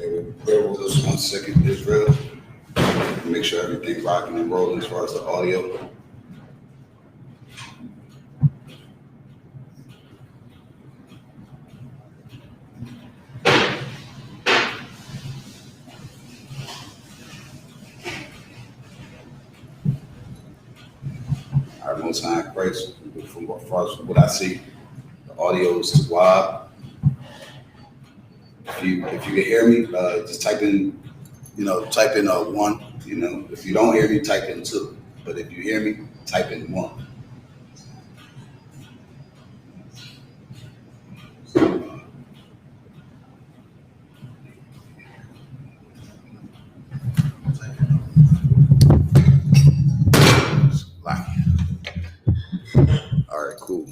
Bear with us 1 second, Israel. Make sure everything rocking and rolling as far as the audio. All right, most high Christ. From what far as what I see, the audio is too wide. If you can hear me, just type in, type in one. If you don't hear me, type in two. But if you hear me, type in one. Like, all right, cool.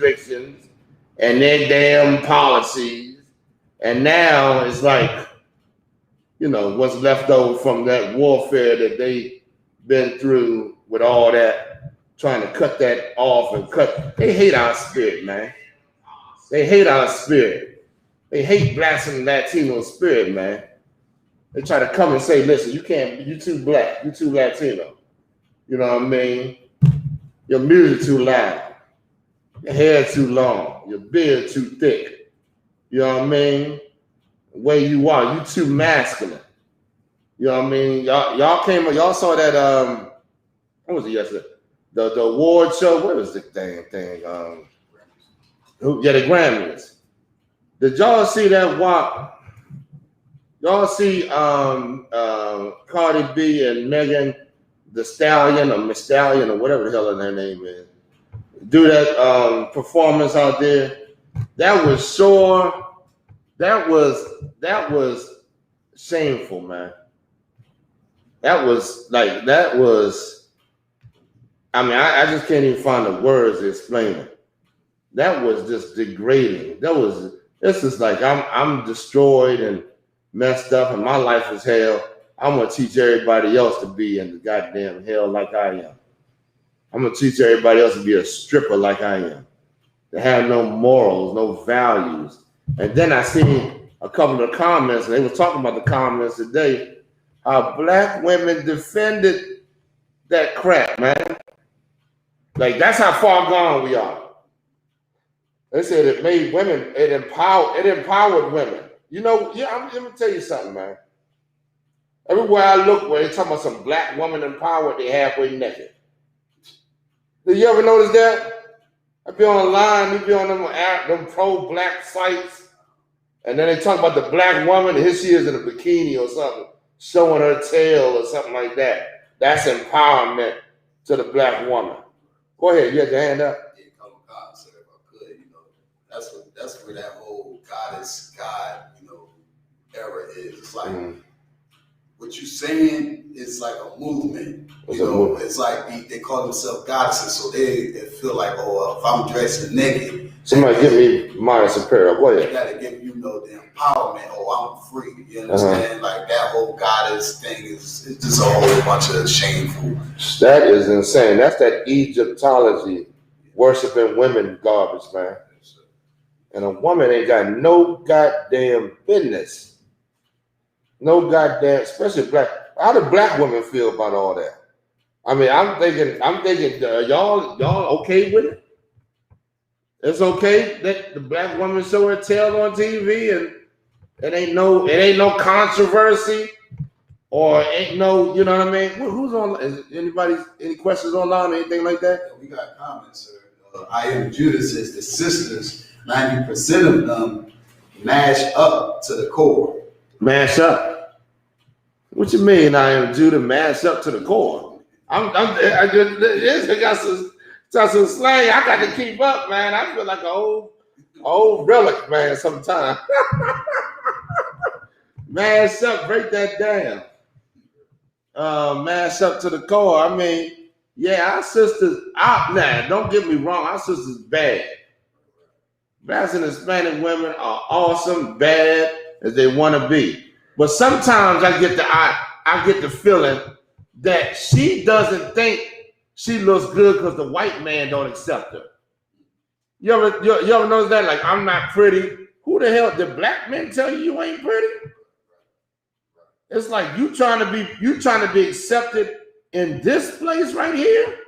restrictions and their damn policies. And now it's like, you know, what's left over from that warfare that they been through with all that, trying to cut that off and cut. They hate our spirit, man. They hate our spirit. They hate Blacks and Latino spirit, man. They try to come and say, listen, you can't, you too Black, you too Latino. You know what I mean? Your music too loud. Your hair too long. Your beard too thick. You know what I mean? The way you are, you too masculine. You know what I mean? Y'all saw that, what was it yesterday? The award show, what was the damn thing? The Grammys. Did y'all see that WAP? Y'all see Cardi B and Megan the Stallion or Miss Stallion or whatever the hell their name is, do that performance out there? That was sore. That was shameful, man. That was, I mean, I just can't even find the words to explain it. That was just degrading. This is like, I'm destroyed and messed up and my life is hell. I'm going to teach everybody else to be in the goddamn hell like I am. I'm going to teach everybody else to be a stripper like I am. To have no morals, no values. And then I seen a couple of comments, and they were talking about the comments today, how Black women defended that crap, man. Like, that's how far gone we are. They said it made women, it empowered women. You know, let me tell you something, man. Everywhere I look, where they talking about some Black woman empowered, they halfway naked. Did you ever notice that? I be online, we be on them pro-Black sites, and then they talk about the Black woman, and here she is in a bikini or something, showing her tail or something like that. That's empowerment to the Black woman. Go ahead, you had your hand up. Yeah, come on, God, sir, if I could, you know, that's where that whole goddess, God, you know, era is. It's like, what you saying is like a movement. It's like they call themselves goddesses, so they feel like, oh, if I'm dressing naked, somebody give me Maya Superior. Go ahead. You gotta give, you know, the empowerment. Oh, I'm free. You understand? Like that whole goddess thing is just a whole bunch of shameful. That is insane. That's that Egyptology, worshiping women garbage, man. And a woman ain't got no goddamn business. No goddamn, especially Black. How do Black women feel about all that? I mean, I'm thinking, y'all okay with it? It's okay that the Black woman show her tail on TV and it ain't no controversy or ain't no, you know what I mean? Who's on? Is any questions online or anything like that? Yeah, we got comments, sir. I Am Judas says the sisters, 90% of them mash up to the core. Mash up? What you mean? I Am Judas mash up to the core? I got some slang. I got to keep up, man. I feel like an old relic, man. Sometimes. Mash up, break that down. Mash up to the core. I mean, yeah, our sisters. Now, don't get me wrong. Our sisters bad. Blacks and Hispanic women are awesome, bad as they want to be. But sometimes I get the feeling that she doesn't think she looks good because the white man don't accept her. You ever notice that? Like, I'm not pretty. Who the hell did Black men tell you ain't pretty? It's like you trying to be accepted in this place right here.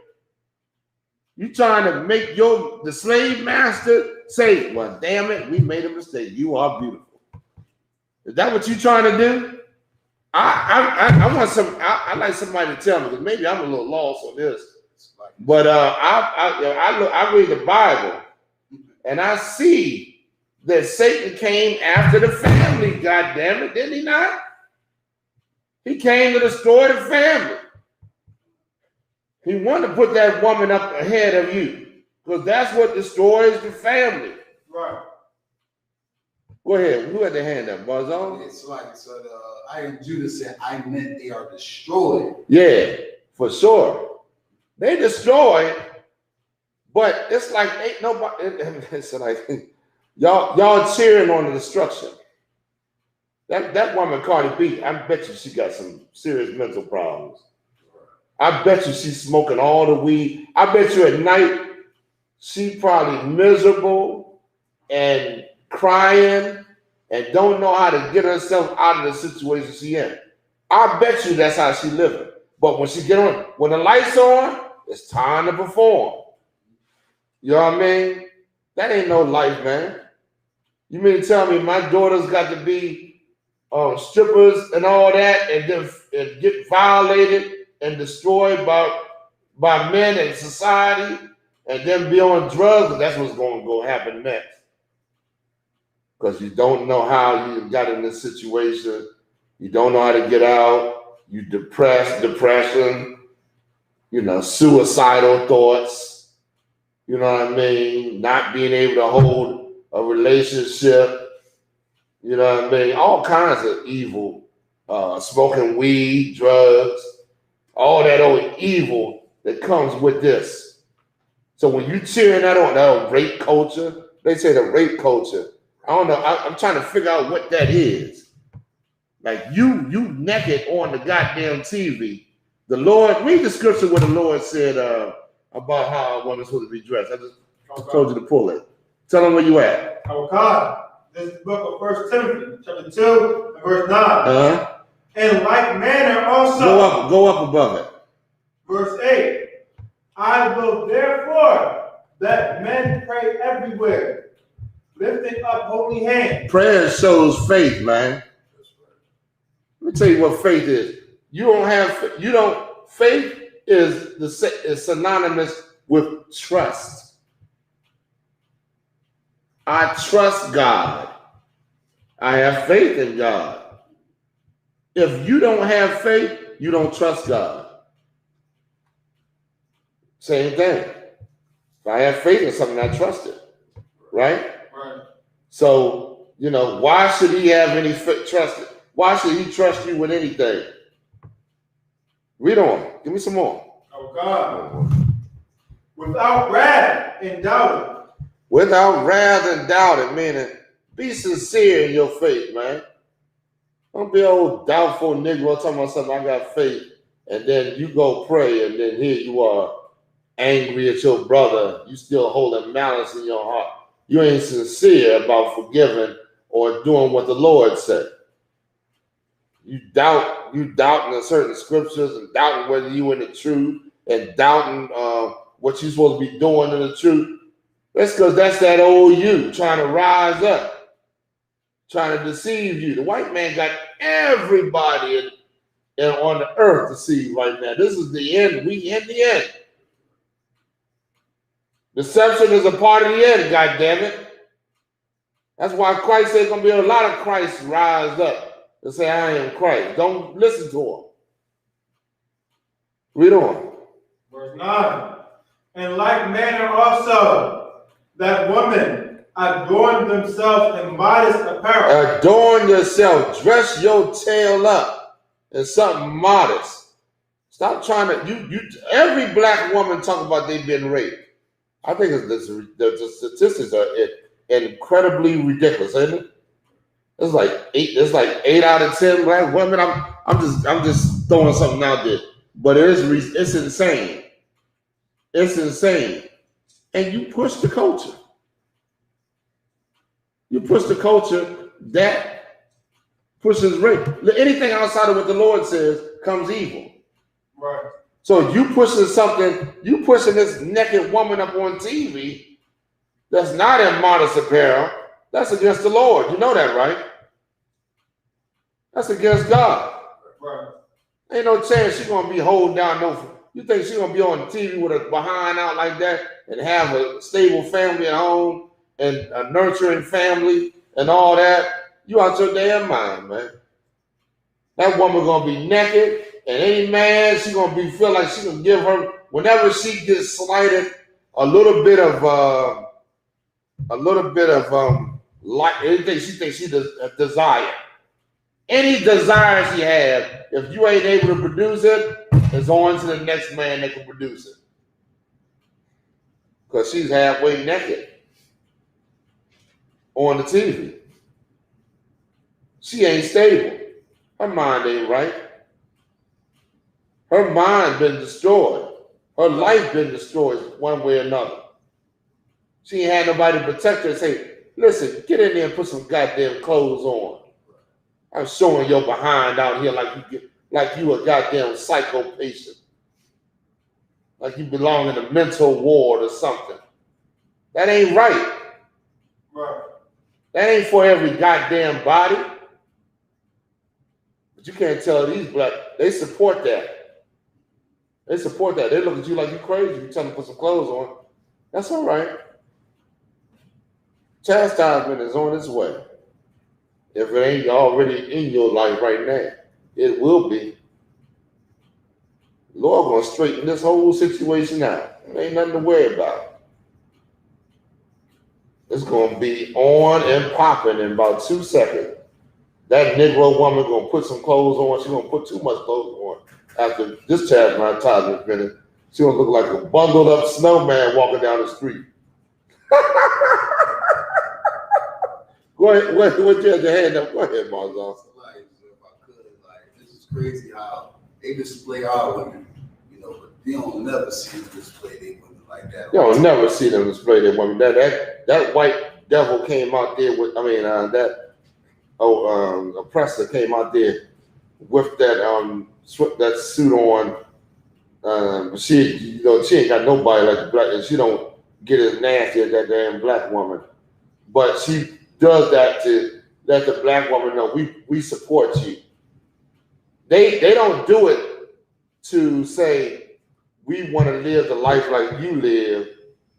You trying to make the slave master say, well, damn it, we made a mistake. You are beautiful. Is that what you trying to do? I like somebody to tell me, because maybe I'm a little lost on this. But I read the Bible and I see that Satan came after the family, God damn it, didn't he not? He came to destroy the family. He wanted to put that woman up ahead of you, because that's what destroys the family. Right. Go ahead. Who had the hand up? Buzz on? It's like, so I Am Judas said, I meant they are destroyed. Yeah, for sure. They destroyed, But it's like ain't nobody. It's like y'all cheering on the destruction. That woman Cardi B, I bet you she got some serious mental problems. I bet you she's smoking all the weed. I bet you at night she probably miserable and crying and don't know how to get herself out of the situation she in. I bet you that's how she living. But when she get on, when the lights on, it's time to perform. You know what I mean? That ain't no life, man. You mean to tell me my daughter's got to be strippers and all that, and then get violated and destroyed by men and society, and then be on drugs? That's what's going to go happen next. Because you don't know how you got in this situation. You don't know how to get out. You depression, suicidal thoughts. You know what I mean? Not being able to hold a relationship. You know what I mean? All kinds of evil. Smoking weed, drugs, all that old evil that comes with this. So when you cheering that on, that old rape culture, they say the rape culture. I don't know. I'm trying to figure out what that is. Like you naked on the goddamn TV. The Lord, read the scripture where the Lord said about how a woman's supposed to be dressed. I just told you to pull it. Tell them where you at. Our God, this is the book of 1 Timothy, chapter 2, and verse 9. In like manner also. Go up above it. Verse 8. I will therefore that men pray everywhere, lifting up holy hands. Prayer shows faith, man. Let me tell you what faith is. Faith is synonymous with trust. I trust God. I have faith in God. If you don't have faith, you don't trust God. Same thing. If I have faith in something, I trust it. Right? Right. So, why should he have any trust? Why should he trust you with anything? Read on. Give me some more. Our God, without wrath and doubting. Without wrath and doubting, meaning be sincere in your faith, man. Don't be an old doubtful Negro talking about something, I got faith, and then you go pray, and then here you are angry at your brother. You still holding malice in your heart. You ain't sincere about forgiving or doing what the Lord said. You doubting the certain scriptures and doubting whether you in the truth and doubting what you're supposed to be doing in the truth. That's because that's that old you trying to rise up, trying to deceive you. The white man got everybody on the earth deceived right now. This is the end. We in the end. Deception is a part of the end, God damn it. That's why Christ said going to be a lot of Christ rise up and say, I am Christ. Don't listen to him. Read on. Verse 9. In like manner also, that women adorn themselves in modest apparel. Adorn yourself. Dress your tail up in something modest. Stop trying to, every black woman talk about they been raped. I think the statistics are incredibly ridiculous, isn't it? It's like 8 out of 10 black women. I'm just throwing something out there, but it's insane. It's insane, and you push the culture. You push the culture that pushes rape. Anything outside of what the Lord says comes evil. Right. So you pushing this naked woman up on TV that's not in modest apparel. That's against the Lord. You know that, right? That's against God. Right. Ain't no chance she's gonna be holding down you think she's gonna be on TV with her behind out like that and have a stable family at home and a nurturing family and all that? You out your damn mind, man. That woman gonna be naked, and any man, she gonna feel like she gonna give her, whenever she gets slighted, a little bit of like anything she thinks she desire. Any desire she has, if you ain't able to produce it, it's on to the next man that can produce it. because she's halfway naked on the TV. She ain't stable. Her mind ain't right. Her mind been destroyed. Her life been destroyed one way or another. She ain't had nobody to protect her and say, listen, get in there and put some goddamn clothes on. I'm showing your behind out here like you a goddamn psycho patient. Like you belong in a mental ward or something. That ain't right. Right. That ain't for every goddamn body. But you can't tell these black, they support that. They support that. They look at you like you crazy. You tell them to put some clothes on. That's all right. Chastisement is on its way. If it ain't already in your life right now, it will be. Lord gonna straighten this whole situation out. There ain't nothing to worry about. It's gonna be on and popping in about 2 seconds. That Negro woman gonna put some clothes on. She's gonna put too much clothes on. After this chastisement finished, she gonna look like a bundled up snowman walking down the street. Go ahead, what you had your hand up? Go ahead, Marzon. Like, if I could, like, this is crazy how they display our women, you know, but you don't never see them display their women like that. You don't never see them display their women. That white devil came out there with, oppressor came out there with that suit on. She ain't got nobody like the black, and she don't get as nasty as that damn black woman. But she does that to let the black woman know we support you. They don't do it to say we want to live the life like you live.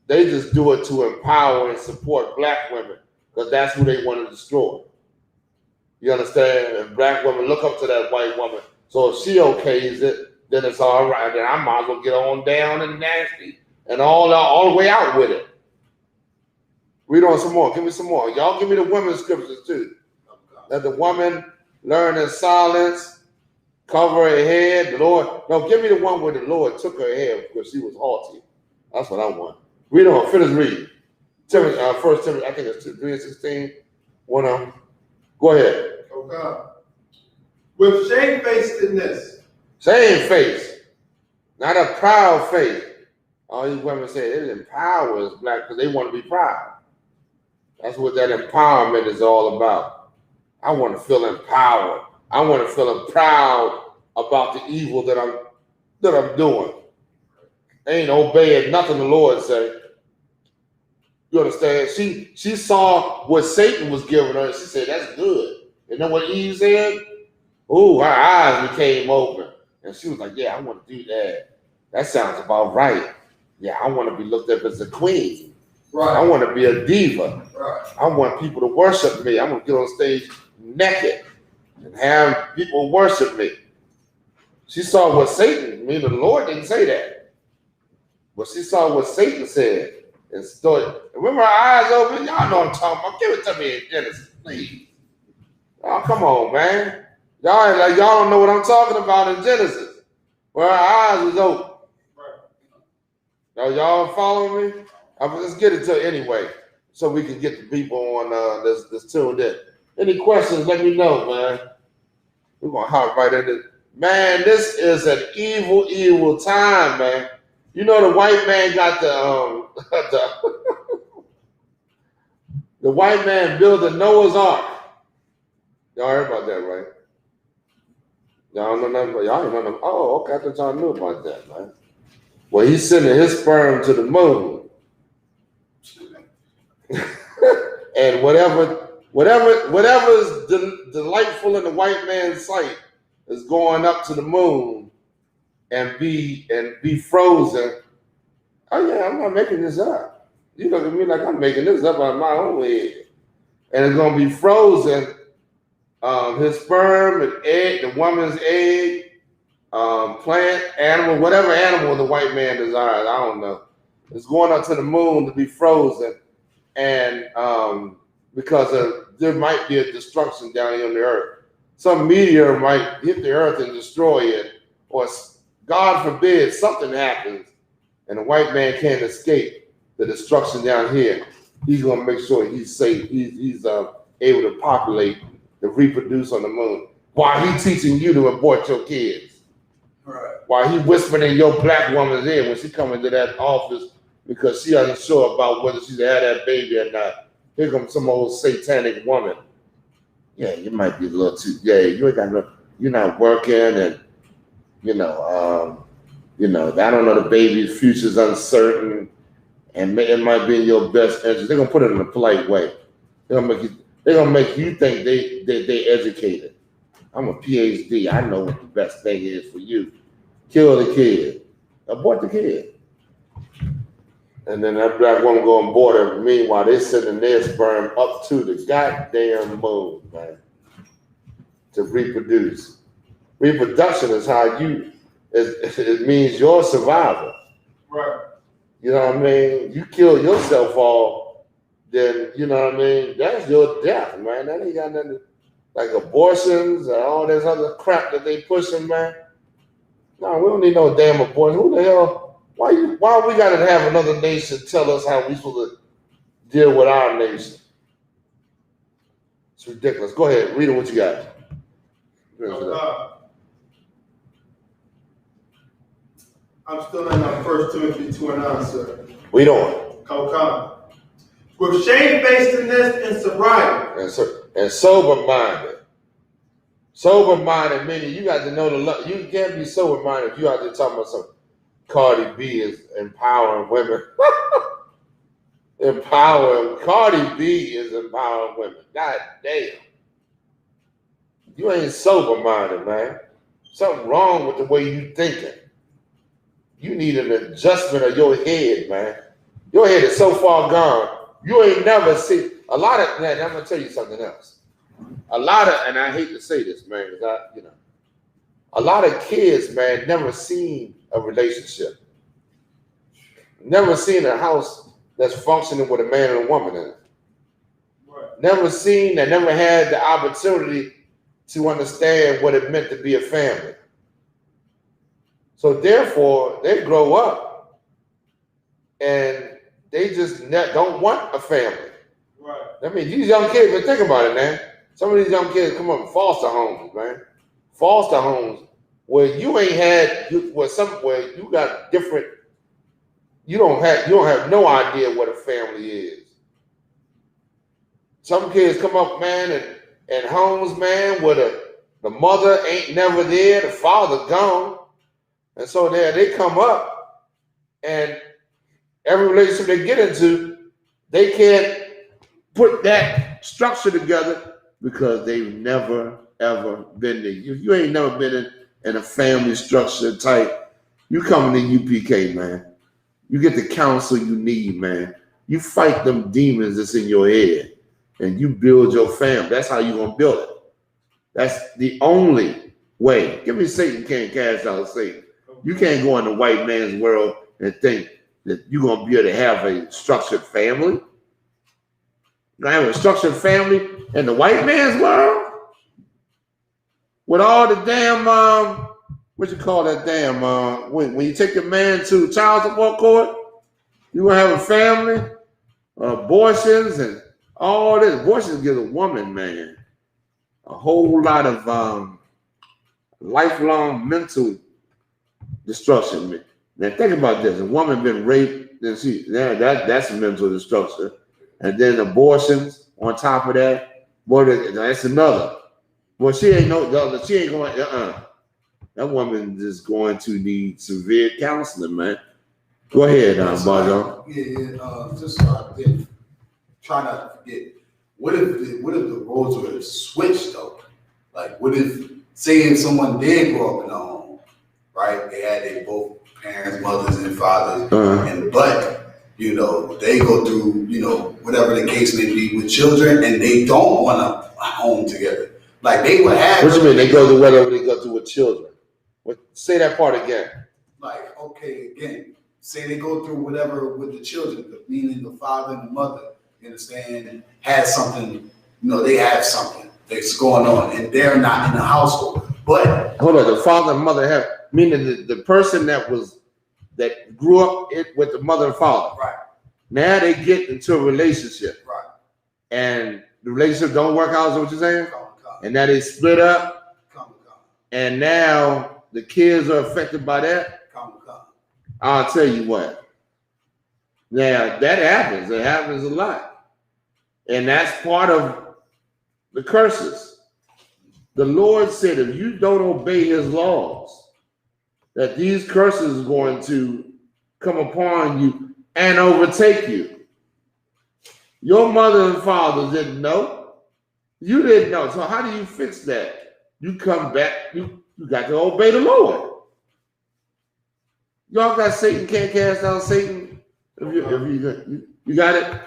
They just do it to empower and support black women because that's who they want to destroy. You understand? And black women look up to that white woman. So if she okays it, then it's all right. Then I might as well get on down and nasty and all the way out with it. Read on some more. Give me some more. Y'all give me the women's scriptures too. Let the woman learn in silence, cover her head. The Lord, no, give me the one where the Lord took her hair because she was haughty. That's what I want. Read on. Finish reading. Timothy, 1 Timothy, I think it's 3:16. One of them. Go ahead. Oh God. With shamefacedness. Shamefaced. Not a proud face. All these women say it empowers black because they want to be proud. That's what that empowerment is all about. I want to feel empowered. I want to feel proud about the evil that I'm doing. Ain't obeying nothing the Lord said. You understand? She saw what Satan was giving her, and she said, "That's good." You know what Eve said? Ooh, her eyes became open, and she was like, "Yeah, I want to do that. That sounds about right. Yeah, I want to be looked up as a queen. Right. I want to be a diva. Right. I want people to worship me. I want to get on stage naked and have people worship me." She saw what Satan, the Lord didn't say that. But she saw what Satan said and started. Remember her eyes open? Y'all know what I'm talking about. Give it to me in Genesis, please. Oh, come on, man. Y'all don't know what I'm talking about in Genesis. Where her eyes was open. Now, y'all following me? Let's get it to anyway, so we can get the people on that's tuned in. Any questions, let me know, man. We're going to hop right into it. Man, this is an evil, evil time, man. You know the white man got the white man built the Noah's Ark. Y'all heard about that, right? Y'all know nothing about, y'all ain't know nothing. Oh, okay, I thought y'all knew about that, man. Well, he's sending his sperm to the moon. And whatever is delightful in the white man's sight is going up to the moon and be frozen. Oh yeah, I'm not making this up. You look at me like I'm making this up out of my own head. And it's gonna be frozen. His sperm and egg, the woman's egg, plant, animal, whatever animal the white man desires, I don't know. It's going up to the moon to be frozen. And because there might be a destruction down here on the earth. Some meteor might hit the earth and destroy it, or God forbid something happens and the white man can't escape. the destruction down here, he's gonna make sure he's safe. He's able to populate, to reproduce on the moon. While he teaching you to abort your kids. Right. While he whispering in your black woman's ear when she come into that office because she unsure about whether she's had that baby or not. Here comes some old satanic woman. Yeah, you might be a little too. Yeah, you ain't got no. You're not working, and I don't know, the baby's future's uncertain, and it might be in your best interest. They're gonna put it in a polite way. They're gonna make you think they educated. I'm a PhD. I know what the best thing is for you. Kill the kid. Abort the kid. And then that black woman go on board. Meanwhile, they sending their sperm up to the goddamn moon, man, to reproduce. Reproduction is how it means your survival. Right. You know what I mean? You kill yourself off, then, you know what I mean? That's your death, man. That ain't got nothing like abortions and all this other crap that they pushing, man. No, we don't need no damn abortion. Who the hell? Why we gotta have another nation tell us how we supposed to deal with our nation? It's ridiculous. Go ahead, read it. What you got? I'm still in 1 Timothy 2:9, sir. We doing. Come. With shamefacedness and sobriety. And sober-minded. Sober-minded meaning you got to know the love. You can't be sober-minded if you out there talking about some Cardi B is empowering women. Cardi B is empowering women. God damn. You ain't sober-minded, man. Something wrong with the way you thinking. You need an adjustment of your head, man. Your head is so far gone. You ain't never seen a lot of, man, I'm gonna tell you something else. And I hate to say this, man, because a lot of kids, man, never seen a relationship. Never seen a house that's functioning with a man and a woman in it. Right. Never had the opportunity to understand what it meant to be a family. So therefore, they grow up and they just don't want a family. Right. I mean, these young kids, but think about it, man. Some of these young kids come up in foster homes, man. Foster homes where you ain't had, where you got different. You don't have no idea what a family is. Some kids come up, man, and homes, man, where the mother ain't never there, the father gone. And so they come up, and every relationship they get into, they can't put that structure together because they've never, ever been there. You ain't never been in a family structure type. You coming to UPK, man. You get the counsel you need, man. You fight them demons that's in your head, and you build your family. That's how you're going to build it. That's the only way. Give me Satan can't cast out Satan. You can't go in the white man's world and think that you're going to be able to have a structured family. You're going to have a structured family in the white man's world? With all the damn, what you call that damn, when you take your man to child support court, you going to have a family, abortions and all this. Abortions give a woman, man, a whole lot of lifelong mental destruction. Now think about this: a woman been raped, then that's mental destruction, and then abortions on top of that. Boy, that's another. Well, she ain't going. That woman is going to need severe counseling, man. Go ahead, Barjo. Just so I didn't try not to forget. What if the roles were switched though? Like, what if, say, if someone did grow up in a home, right? They had their both parents, mothers, and fathers, but they go through, whatever the case may be with children, and they don't want a home together. Like they would have. What you mean? They go through whatever they go through with children. Say that part again. Like, okay, again, say they go through whatever with the children, meaning the father and the mother, you understand, has something, they have something that's going on, and they're not in the household. But hold on, the father and mother have, meaning the person that grew up with the mother and father. Right. Now they get into a relationship. Right. And the relationship don't work out, is what you're saying? Come. And now they split up. Come. And now the kids are affected by that. Come. I'll tell you what. Now that happens. It happens a lot. And that's part of the curses. The Lord said if you don't obey his laws, that these curses are going to come upon you and overtake you. Your mother and father didn't know. You didn't know. So how do you fix that? You come back, you got to obey the Lord. Y'all got Satan can't cast out Satan? You got it?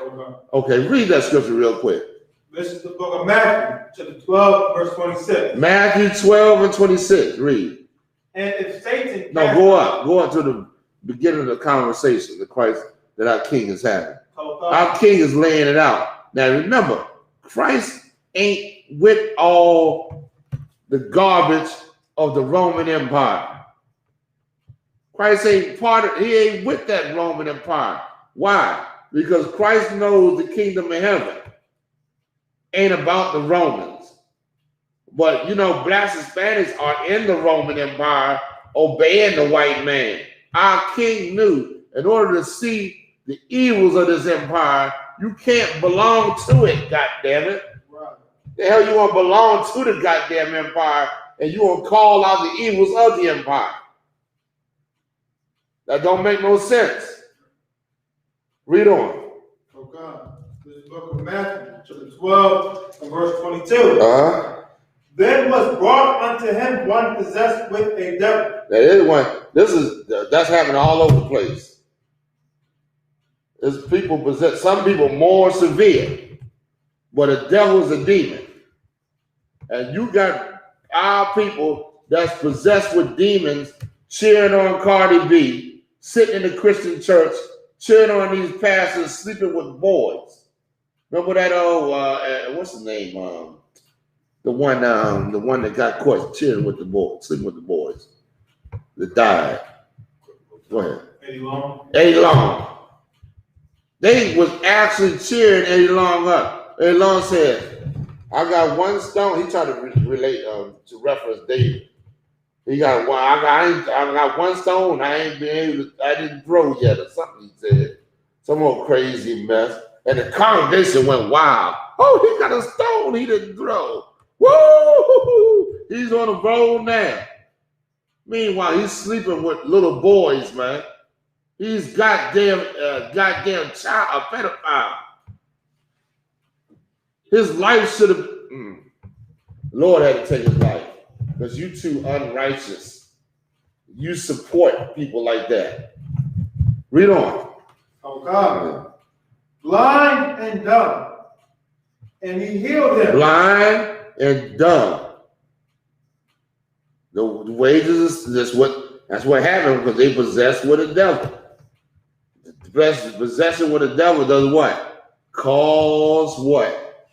Okay, read that scripture real quick. This is the book of Matthew, chapter 12, verse 26. Matthew 12 and 26. Read. And if Satan... No, go up to the beginning of the conversation that Christ, that our King is having. Our King is laying it out. Now remember, Christ ain't with all the garbage of the Roman Empire. Christ ain't he ain't with that Roman Empire. Why? Because Christ knows the kingdom of heaven ain't about the Romans. But blacks and Hispanics are in the Roman Empire obeying the white man. Our King knew in order to see the evils of this empire, you can't belong to it, goddammit. Right. The hell you want to belong to the goddamn empire and you want to call out the evils of the empire. That don't make no sense. Read on. Okay. This is the book of Matthew, chapter 12, and verse 22. Then was brought unto him one possessed with a devil. That's happening all over the place. There's people possessed, some people more severe, but a devil's a demon. And you got our people that's possessed with demons cheering on Cardi B, sitting in the Christian church, cheering on these pastors sleeping with boys. Remember that old what's his name? The one that got caught cheering with the boys, sleeping with the boys, that died. Go ahead. Eddie Long. They was actually cheering Eddie Long up. Eddie Long said, "I got one stone." He tried to relate to reference David. He got one. I got one stone. I didn't throw yet, or something. He said some old crazy mess, and the congregation went wild. Oh, he got a stone he didn't throw. Woo! He's on the road now. Meanwhile, he's sleeping with little boys, man. He's goddamn child, a pedophile. His life should have. Lord had to take his life because you too unrighteous. You support people like that. Read on. Oh God. Blind and dumb, and he healed them. Blind and dumb. The wages that's what happened because they possessed with a devil. Possession with a devil does what? Cause what?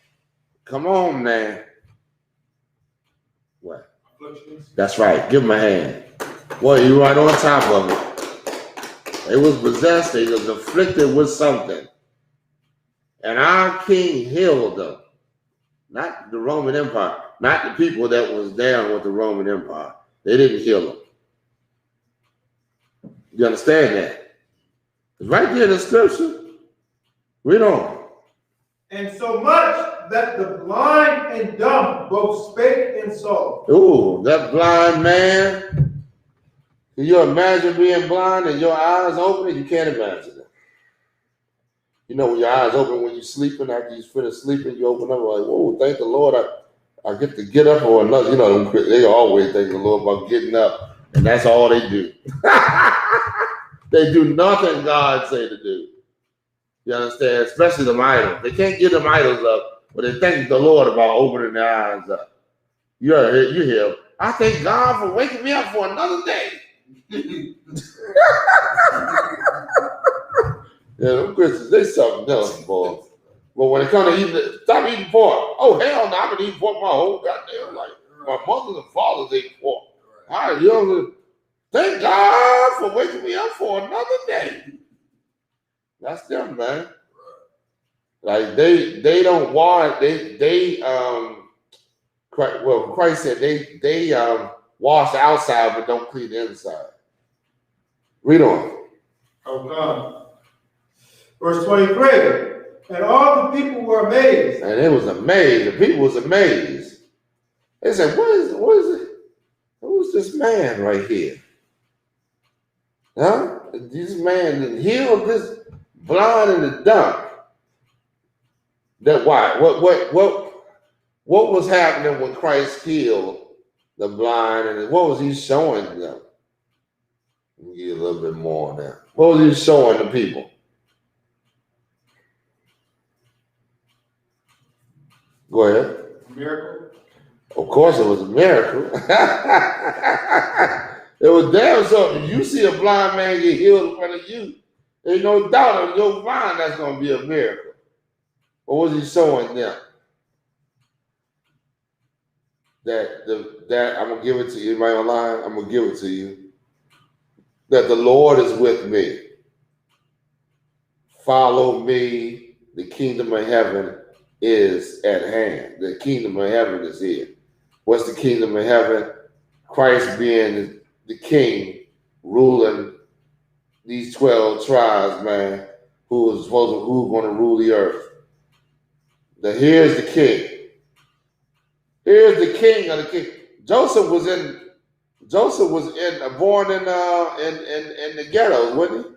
Come on, man. What? That's right. Give him a hand. Boy, you right on top of it. They was possessed. They was afflicted with something. And our King healed them. Not the Roman Empire. Not the people that was down with the Roman Empire. They didn't heal them. You understand that? It's right there in the scripture. Read on. And so much that the blind and dumb both spake and saw. Ooh, that blind man. Can you imagine being blind and your eyes open? You can't imagine it. You know, when your eyes open when you're sleeping, after you finish sleeping, you open up like, whoa, thank the Lord, I get to get up or another. You know, they always thank the Lord about getting up, and that's all they do. They do nothing God say to do. You understand? Especially them idols. They can't get them idols up, but they thank the Lord about opening their eyes up. You hear? I thank God for waking me up for another day. Yeah, them Christians, they something else, boy. But when it comes to eating, stop eating pork. Oh, hell no, I've been eating pork my whole goddamn life. My mothers and fathers ate pork. Thank God for waking me up for another day. That's them, man. Like they don't want Christ said they wash the outside but don't clean the inside. Read on. Okay. Verse 23. And all the people were amazed. And it was amazed. The people was amazed. They said, what is it? Who's this man right here? Huh? This man healed this blind and the dumb. That why? What was happening when Christ healed the blind, and what was he showing them? Let me give you a little bit more on that. What was he showing the people? Go ahead. Miracle. Of course, it was a miracle. It was damn something. You see a blind man get healed in front of you, there's no doubt in your mind that's going to be a miracle. What was he showing them? That I'm gonna give it to you. Anybody online? I'm gonna give it to you. That the Lord is with me. Follow me. The kingdom of heaven is at hand. The kingdom of heaven is here. What's the kingdom of heaven? Christ being the king, ruling these 12 tribes, man, who's going to rule the earth. Here's the king. Here's the king of the king. Joseph was born in the ghettos, wasn't he?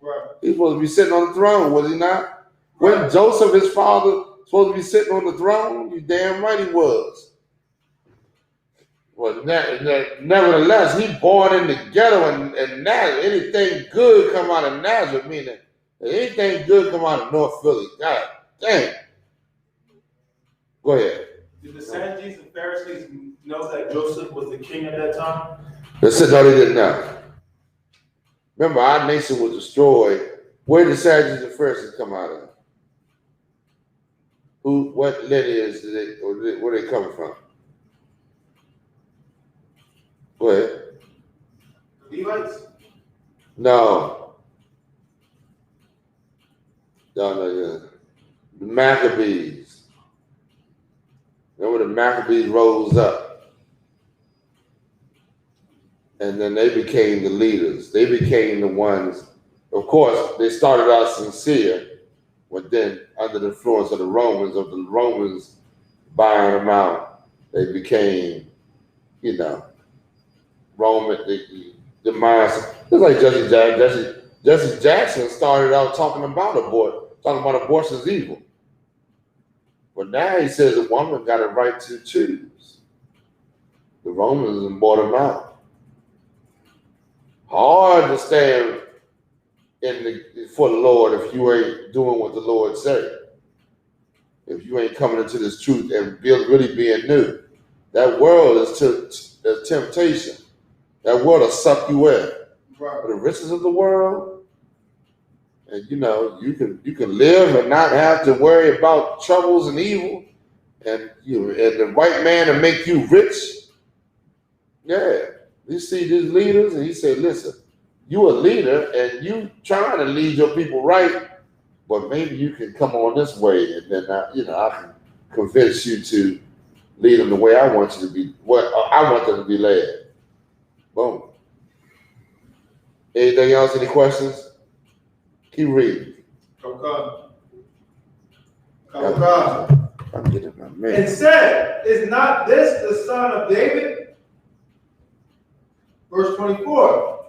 Right. He was supposed to be sitting on the throne, was he not? Wasn't Joseph, his father, supposed to be sitting on the throne? You damn right he was. Well, nevertheless, he born in the ghetto, and Nazareth. Anything good come out of Nazareth, meaning anything good come out of North Philly. God damn. Go ahead. Did the Sadducees and Pharisees know that Joseph was the king at that time? They said no, they didn't know. Remember, our nation was destroyed. Where did the Sadducees and Pharisees come out of? What lineage where they coming from? Go ahead. Levites? No. The Maccabees. Remember the Maccabees rose up. And then they became the leaders. They became the ones, of course, they started out sincere, but then under the influence of the Romans buying them out, they became, Roman, the mindset. It's like Jesse Jackson started out talking about abortion is evil. But now he says a woman got a right to choose. The Romans bought him out. Hard to stand for the Lord if you ain't doing what the Lord said. If you ain't coming into this truth and really being new. That world is temptation. That world will suck you in. Right. The riches of the world, and you can live and not have to worry about troubles and evil, and the white man will make you rich. Yeah, you see these leaders, and he said, "Listen, you a leader, and you trying to lead your people right, but maybe you can come on this way, and then I can convince you to lead them the way I want you to be. What I want them to be led." Boom. Anything else? Any questions? Keep reading. Okay. I'm getting my man. And said, "Is not this the son of David?" Verse 24.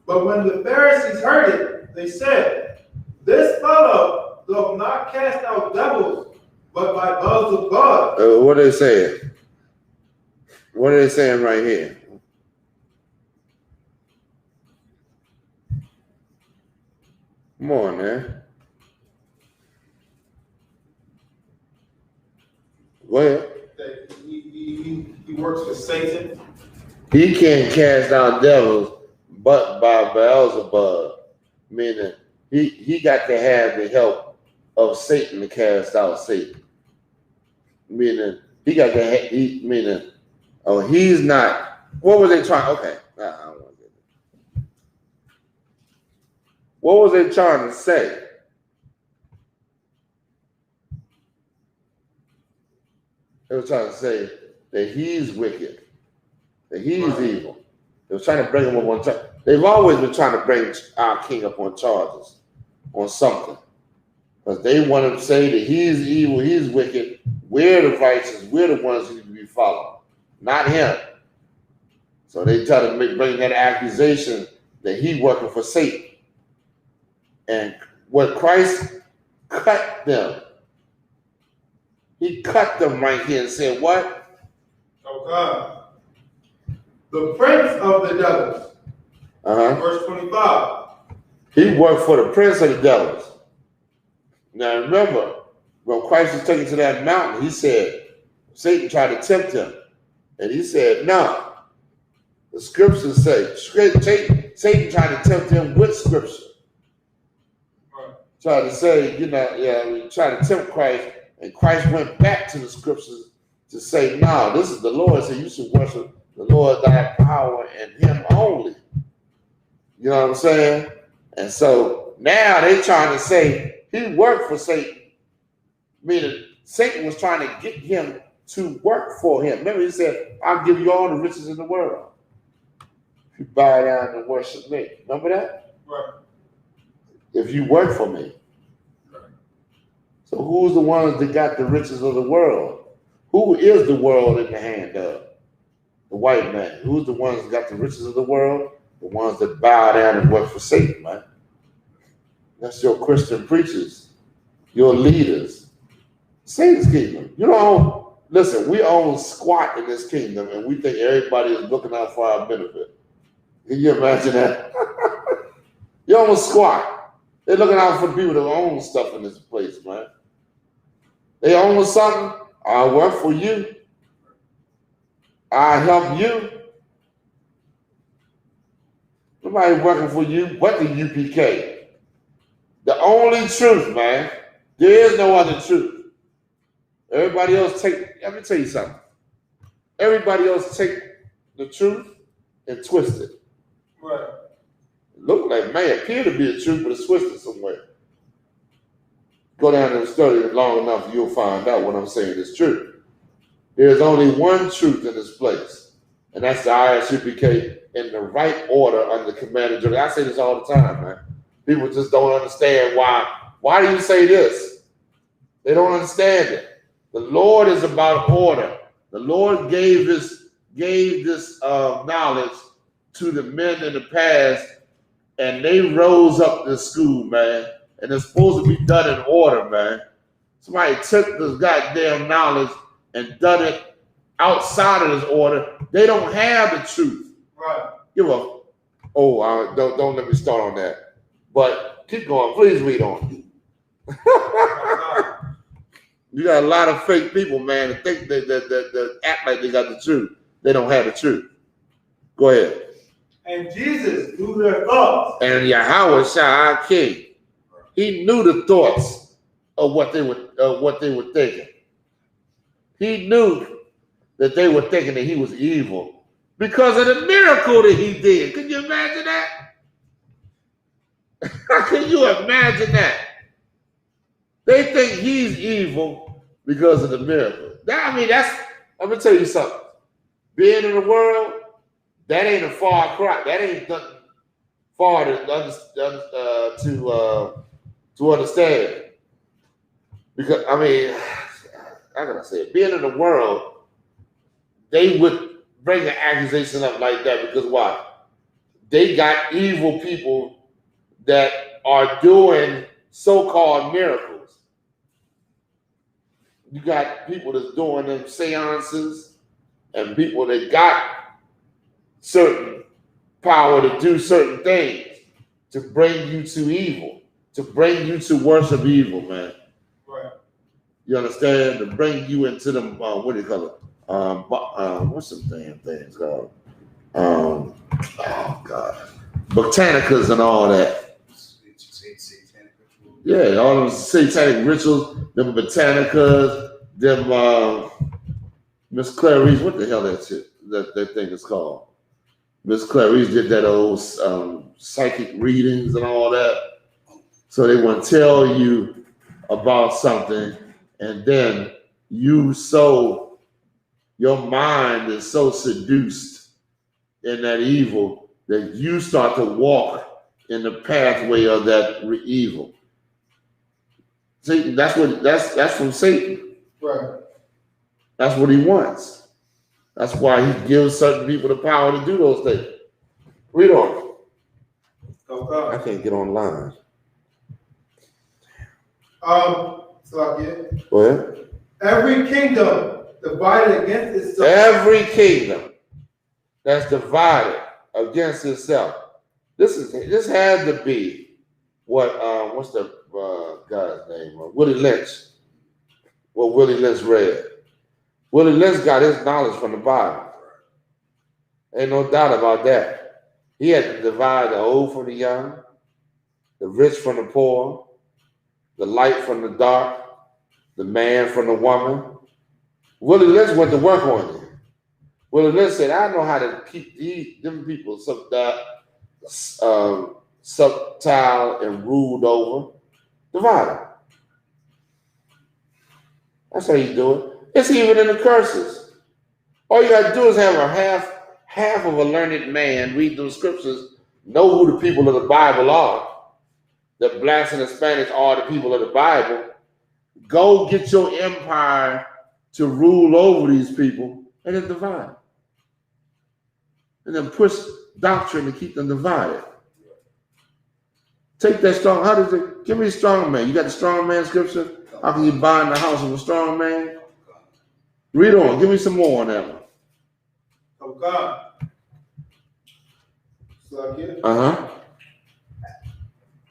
But when the Pharisees heard it, they said, "This fellow doth not cast out devils, but by Beelzebub." What are they saying? What are they saying right here? Come on, man. Go ahead. That he works for Satan. He can't cast out devils but by Beelzebub, meaning he got to have the help of Satan to cast out Satan. Meaning he got to have, he's not. What was they trying? Okay, I don't want to get it. What was they trying to say? They were trying to say that he's wicked, that he's Right. evil. They were trying to bring him up on charge. They've always been trying to bring our king up on charges, on something. Because they want to say that he's evil, he's wicked. We're the righteous, we're the ones who need to be followed, not him. So they try to bring that accusation that he working for Satan. And what Christ cut them, he cut them right here and said, what? Oh God. The prince of the devils. Verse 25. He worked for the prince of the devils. Now remember, when Christ was taken to that mountain, he said, Satan tried to tempt him. And he said, no. The scriptures say, Satan tried to tempt him with scripture. Right. Tried to say, tried to tempt Christ. And Christ went back to the scriptures to say, no, this is the Lord. So you should worship the Lord thy power and him only. You know what I'm saying? And so now they trying to say he worked for Satan. Meaning Satan was trying to get him to work for him. Remember he said, I'll give you all the riches in the world if you bow down and worship me. Remember that? Right. If you work for me. So who's the ones that got the riches of the world? Who is the world in the hand of? The white man. Who's the ones that got the riches of the world? The ones that bow down and work for Satan, man. That's your Christian preachers, your leaders. Satan's kingdom. You know, listen, we own squat in this kingdom and we think everybody is looking out for our benefit. Can you imagine that? You own squat. They're looking out for people that own stuff in this place, man. They own something, I work for you. I help you. Nobody working for you but the UPK. The only truth, man. There is no other truth. Everybody else let me tell you something. Everybody else take the truth and twist it. Right. It look like, may appear to be the truth, but it's twisted somewhere. Go down and study it long enough, you'll find out what I'm saying is true. There's only one truth in this place, and that's the ISUPK in the right order under the command of Jordan. I say this all the time, man. People just don't understand why. Why do you say this? They don't understand it. The Lord is about order. The Lord gave this knowledge to the men in the past, and they rose up this school, man. And it's supposed to be done in order, man. Somebody took this goddamn knowledge and done it outside of this order. They don't have the truth. Right. Don't let me start on that. But keep going. Please read on. You got a lot of fake people, man, that think that act like they got the truth. They don't have the truth. Go ahead. And Jesus knew their thoughts. And Yahweh Shah, our King, he knew the thoughts of what they were thinking. He knew that they were thinking that he was evil because of the miracle that he did. Can you imagine that? Can you imagine that? They think he's evil because of the miracle. I'm gonna tell you something. Being in the world, that ain't a far cry. That ain't nothing far to understand. Because, how can I say it? Being in the world, they would bring an accusation up like that because why? They got evil people that are doing so-called miracles. You got people that's doing them seances and people that got certain power to do certain things to bring you to evil, to bring you to worship evil, man. Right. You understand? To bring you into them, what do you call it? What's some damn things called? Oh God, botanicas and all that. Yeah, all those satanic rituals, them botanicas, them Miss Clarice, what the hell that thing is called? Miss Clarice did that old psychic readings and all that. So they want to tell you about something, and then you so your mind is so seduced in that evil that you start to walk in the pathway of that evil. See, that's from Satan. Right. That's what he wants. That's why he gives certain people the power to do those things. Read on. I can't get online. Go ahead. Every kingdom divided against itself. Every kingdom that's divided against itself. This has to be what's the guy's name? Willie Lynch. What Willie Lynch read. Willie Lynch got his knowledge from the Bible. Ain't no doubt about that. He had to divide the old from the young, the rich from the poor, the light from the dark, the man from the woman. Willie Lynch went to work on it. Willie Lynch said, I know how to keep them people subtile and ruled over. Divided. That's how you do it. It's even in the curses. All you got to do is have a half of a learned man read those scriptures, know who the people of the Bible are. The blacks and the Spanish are the people of the Bible. Go get your empire to rule over these people and then divide. And then push doctrine to keep them divided. Take that strong, give me a strong man. You got the strong man scripture? How can you bind the house of a strong man? Read on, give me some more on that one. Oh God.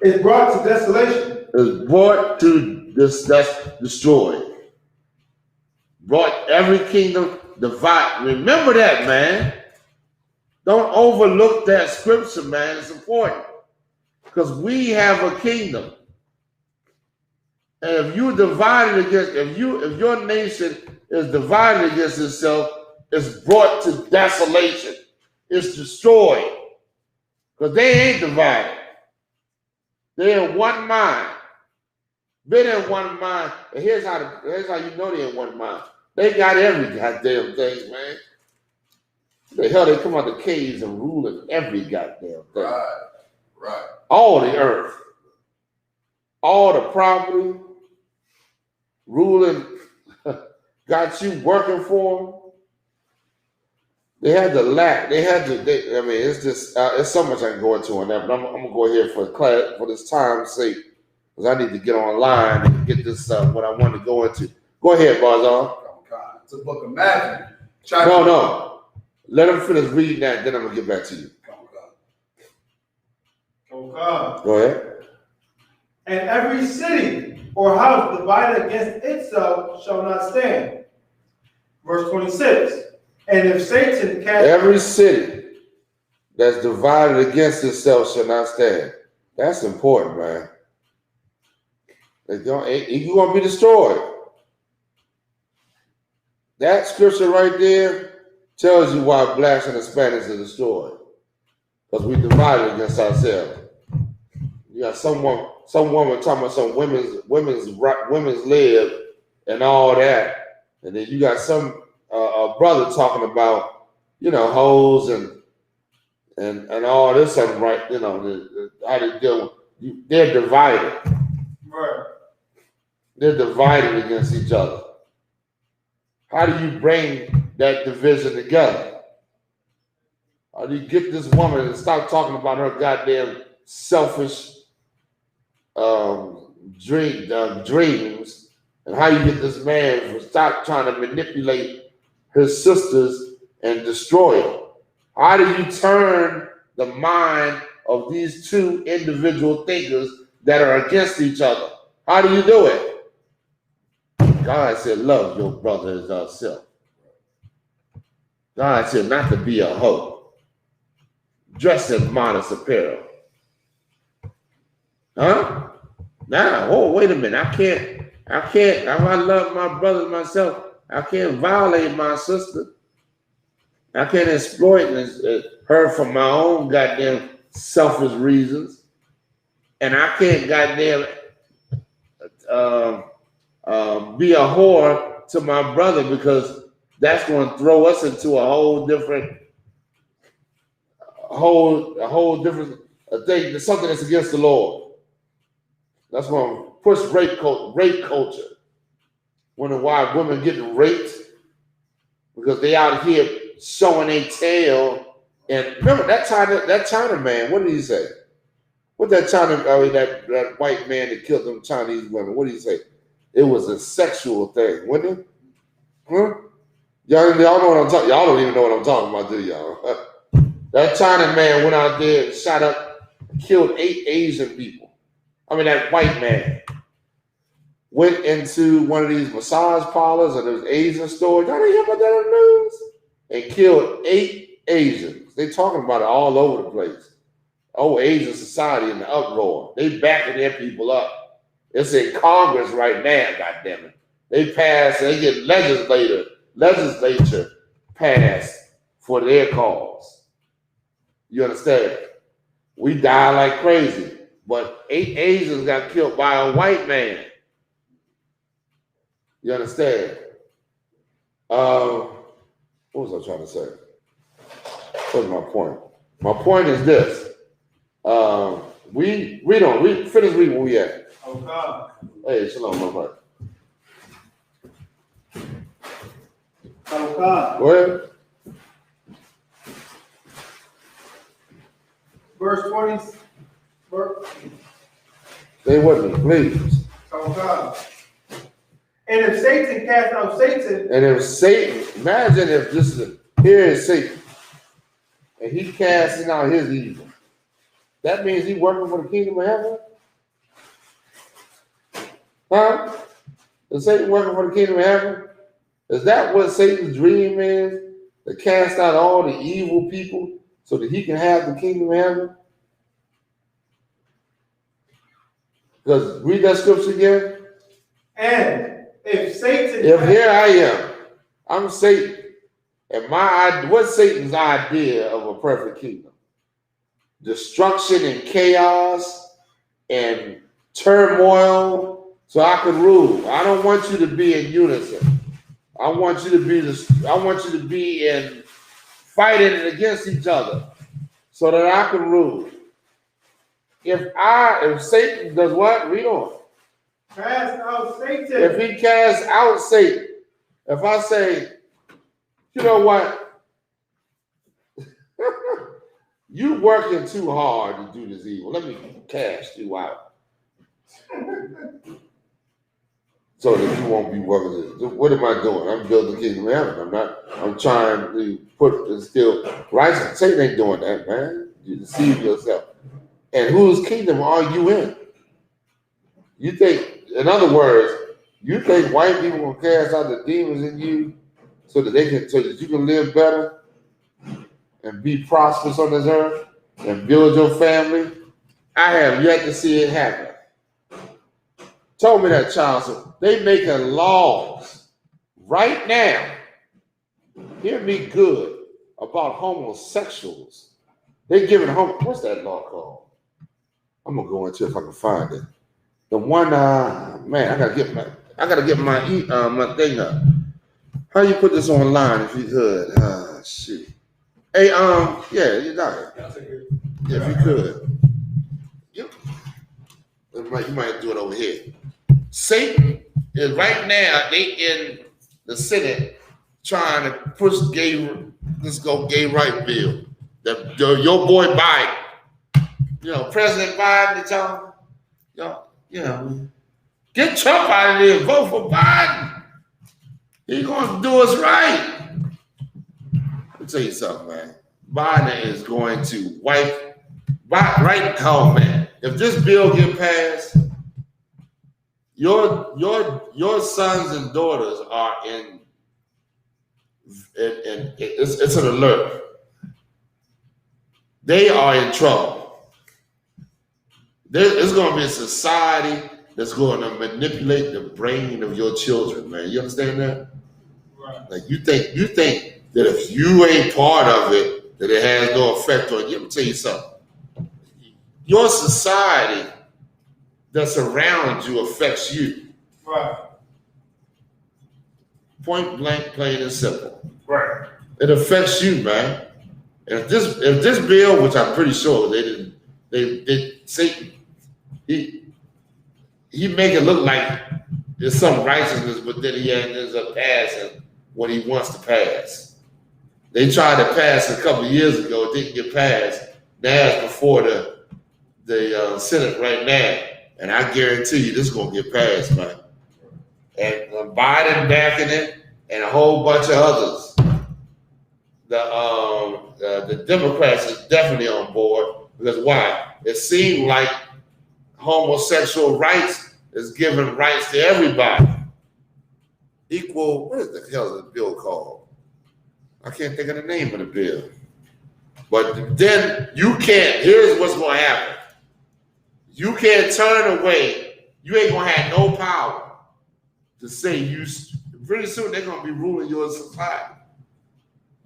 It's brought to desolation. It's brought to that's destroyed. Brought every kingdom divide. Remember that, man. Don't overlook that scripture, man. It's important. Because we have a kingdom. And if you're divided against, if your nation is divided against itself, it's brought to desolation. It's destroyed. Because they ain't divided. They're in one mind. Been in one mind. And here's how you know they're in one mind. They got every goddamn thing, man. The hell, they come out the caves and ruling every goddamn thing. Right. All the earth. All the property. Ruling. Got you working for them. They had to lack. It's just, it's so much I can go into on that, but I'm going to go ahead for this time's sake, because I need to get online and get this, what I want to go into. Go ahead, Barzal. It's a book of Matthew. No. Let him finish reading that, then I'm going to get back to you. Go ahead. And every city or house divided against itself shall not stand. Verse 26. And if Satan cast every city that's divided against itself shall not stand. That's important, man. You're going to be destroyed. That scripture right there tells you why blacks and Hispanics are destroyed. Because we divided against ourselves. You got some woman talking about some women's lib and all that. And then you got some brother talking about, hoes and all this stuff, right? How they deal with, they're divided. Right. They're divided against each other. How do you bring that division together? How do you get this woman to stop talking about her goddamn selfish dreams, and how you get this man to stop trying to manipulate his sisters and destroy them? How do you turn the mind of these two individual thinkers that are against each other? How do you do it? God said, love your brother as thyself. God said not to be a hoe. Dress in modest apparel. Huh? Now, wait a minute. I can't, if I love my brother myself, I can't violate my sister. I can't exploit her for my own goddamn selfish reasons. And I can't goddamn be a whore to my brother because that's going to throw us into a whole different thing, something that's against the Lord. That's going to push rape culture. Wonder why women getting raped because they out here showing their tail. And remember that China man. What did he say? What that that white man that killed them Chinese women? What did he say? It was a sexual thing, wasn't it? Huh? Y'all know what I'm talking. Y'all don't even know what I'm talking about, do y'all? That China man went out there and shot up, killed 8 Asian people. I mean, that white man went into one of these massage parlors or those Asian stores. Y'all didn't hear about that on the news? And killed 8 Asians. They talking about it all over the place. Oh, Asian society in the uproar. They backing their people up. It's in Congress right now, goddammit. They get legislature passed for their cause. You understand? We die like crazy. But 8 Asians got killed by a white man. You understand? What was I trying to say? What's my point? My point is this. We finish reading where we at. Oh God. Hey, shalom, my brother. Oh God. Go ahead. Verse 20. Stay with me, please. Oh God. And if Satan cast out Satan. And if Satan, imagine if here is Satan, and he casting out his evil. That means he's working for the kingdom of heaven? Huh? Is Satan working for the kingdom of heaven? Is that what Satan's dream is? To cast out all the evil people so that he can have the kingdom of heaven? Because read that scripture again. And if Satan. If here I am, I'm Satan. And what's Satan's idea of a perfect kingdom? Destruction and chaos and turmoil so I can rule. I don't want you to be in unison. I want you to be in fighting against each other so that I can rule. If Satan does what? Read on. Cast out Satan. If he casts out Satan, if I say, you know what? You working too hard to do this evil. Let me cast you out. So that you won't be working this. What am I doing? I'm building the kingdom of heaven. I'm trying to put and still righteous. Satan ain't doing that, man. You deceive yourself. And whose kingdom are you in? You think, in other words, you think white people will cast out the demons in you so that you can live better and be prosperous on this earth and build your family? I have yet to see it happen. Told me that, child. So they making laws right now. Hear me good about homosexuals. They giving what's that law called? I'm gonna go into it if I can find it. The one, man, I gotta get my thing up. How you put this online if you could? Shit. Hey, yeah, you got it. Yeah, if you could. Yep. You might do it over here. Satan is right now, they in the Senate trying to push gay right bill. Your boy Biden, President Biden, get Trump out of there, vote for Biden. He's going to do us right. Let me tell you something, man. Biden is going to wipe right home, man. If this bill get passed, your sons and daughters are in it's an alert. They are in trouble. There's going to be a society that's going to manipulate the brain of your children, man. You understand that? Right. Like you think that if you ain't part of it, that it has no effect on you. Let me tell you something. Your society that's around you affects you. Right. Point blank, plain and simple. Right. It affects you, man. If this bill, which I'm pretty sure they Satan, he make it look like there's some righteousness, but then he ends up passing what he wants to pass. They tried to pass a couple of years ago, it didn't get passed. Now it's before the Senate right now, and I guarantee you this is gonna get passed, man. And Biden backing it, and a whole bunch of others. The Democrats is definitely on board because why? It seemed like homosexual rights is giving rights to everybody. Equal. What is the hell is the bill called? I can't think of the name of the bill. But then you can't. Here's what's going to happen. You can't turn away. You ain't going to have no power to say you. Pretty soon they're going to be ruling your society.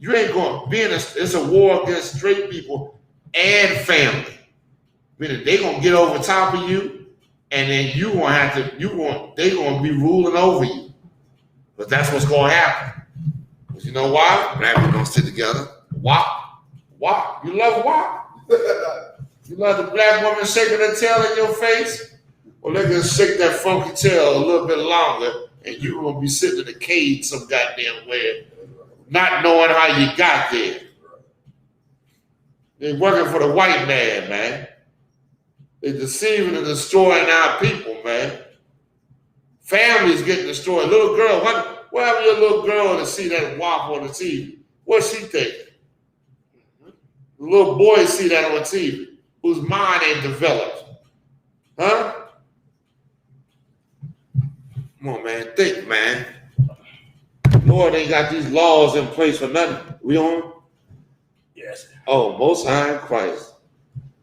You ain't going to be it's a war against straight people and family. Meaning they going to get over top of you, and then they're going to be ruling over you. But that's what's going to happen. But you know why? Black people don't sit together. WAP. WAP. You love WAP? You love the black woman shaking her tail in your face? Well, they're going to shake that funky tail a little bit longer, and you're going to be sitting in a cage some goddamn way, not knowing how you got there. They're working for the white man. They're deceiving and destroying our people, man. Families getting destroyed. Little girl, what happened to your little girl to see that WAP on the TV? What's she thinking? The little boy see that on TV, whose mind ain't developed. Huh? Come on, man. Think, man. Lord ain't got these laws in place for nothing. We on? Yes. Oh, Most High in Christ.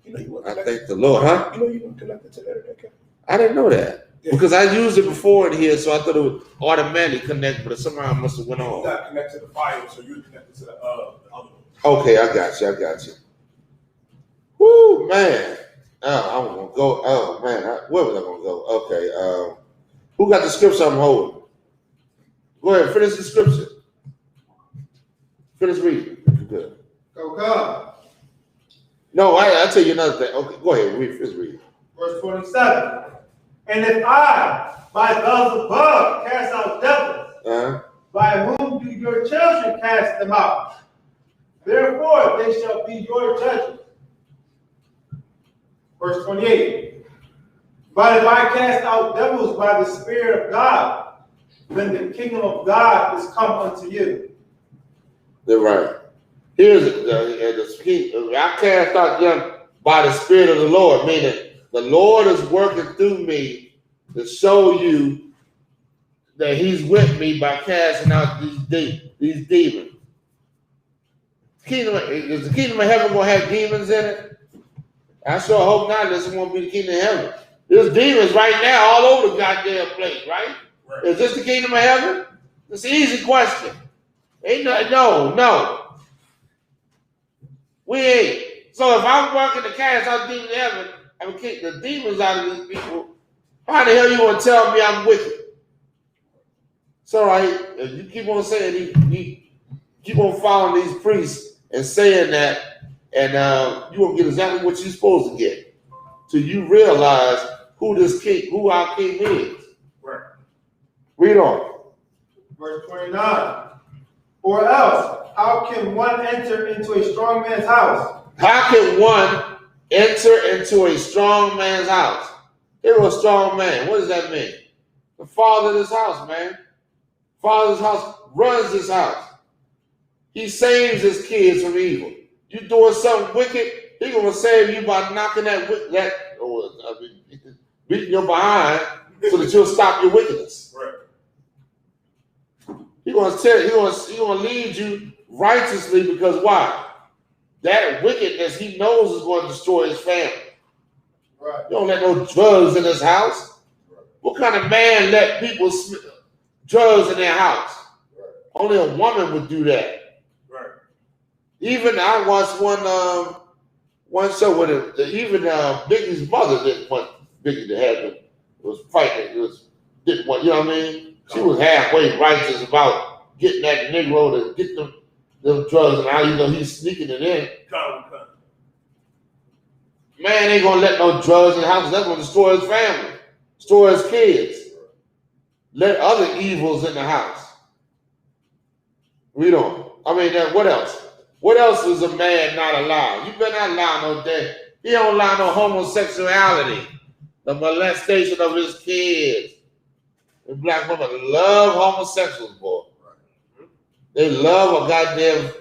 You know you I thank the Lord, huh? You know you weren't connected to that account. I didn't know that. Yeah. Because I used it before in here, so I thought it would automatically connect, but somehow it must have went You on. got connected to the file, so you're connected to the other one. Okay, I got you. Woo, man. I'm going to go. Oh, man. Where was I going to go? Okay. Who got the scripture I'm holding? Go ahead, finish the scripture. Finish reading. Good. Go. No, I'll tell you another thing. Okay, go ahead. Finish reading. Verse 27. And if I, by Beelzebub, cast out devils, by whom do your children cast them out? Therefore, they shall be your judges. Verse 28. But if I cast out devils by the Spirit of God, then the kingdom of God is come unto you. They're right. Here's I cast out them by the Spirit of the Lord, meaning the Lord is working through me to show you that He's with me by casting out these demons. Is the kingdom of heaven going to have demons in it? I sure hope not. This won't be the kingdom of heaven. There's demons right now all over the goddamn place, right? Is this the kingdom of heaven? It's an easy question. Ain't no. We ain't. So if I'm working to cast out demons in heaven and kick the demons out of these people, how the hell you want to tell me I'm wicked? It's all right. If you keep on saying you keep on following these priests and saying that, and you won't get exactly what you're supposed to get till you realize who our king is. Right. Read on. Verse 29. Or else, how can one enter into a strong man's house? How can one enter into a strong man's house? Here a strong man. What does that mean? The father of this house, man. Father's house runs this house. He saves his kids from evil. You doing something wicked, he gonna save you by knocking beating your behind so that you'll stop your wickedness. Right. He gonna lead you righteously because why? That wickedness he knows is going to destroy his family. Right. You don't let no drugs in his house. Right. What kind of man let people drugs in their house? Right. Only a woman would do that. Right. Even I watched one show with even Biggie's mother didn't want Biggie to have it. Was fighting. Didn't want. You know what I mean? She was halfway righteous about getting that Negro to get them drugs, and how you know he's sneaking it in. Man ain't gonna let no drugs in the house. That's gonna destroy his family, destroy his kids. Let other evils in the house. We don't. I mean, what else? What else is a man not allowed? You better not allow no death. He don't allow no homosexuality, the molestation of his kids. And black women love homosexuals, boy. They love a goddamn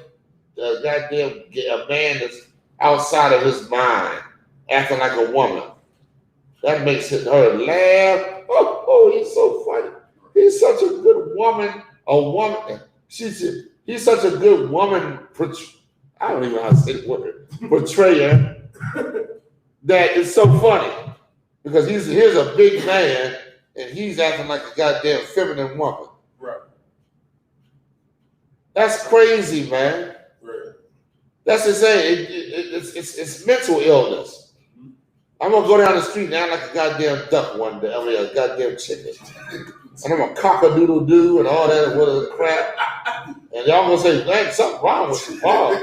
man that's outside of his mind, acting like a woman. That makes her laugh. Oh, he's so funny. He's such a good woman. A woman. He's such a good woman. I don't even know how to say the word. Portrayer. That is so funny because here's a big man and he's acting like a goddamn feminine woman. Right. That's crazy, man. Right. That's insane. It's mental illness. I'm gonna go down the street and act like a goddamn duck one day. I mean, a goddamn chicken. And I'm a cock-a-doodle-doo and all that other crap. And y'all gonna say, "Man, something wrong with you, Paul.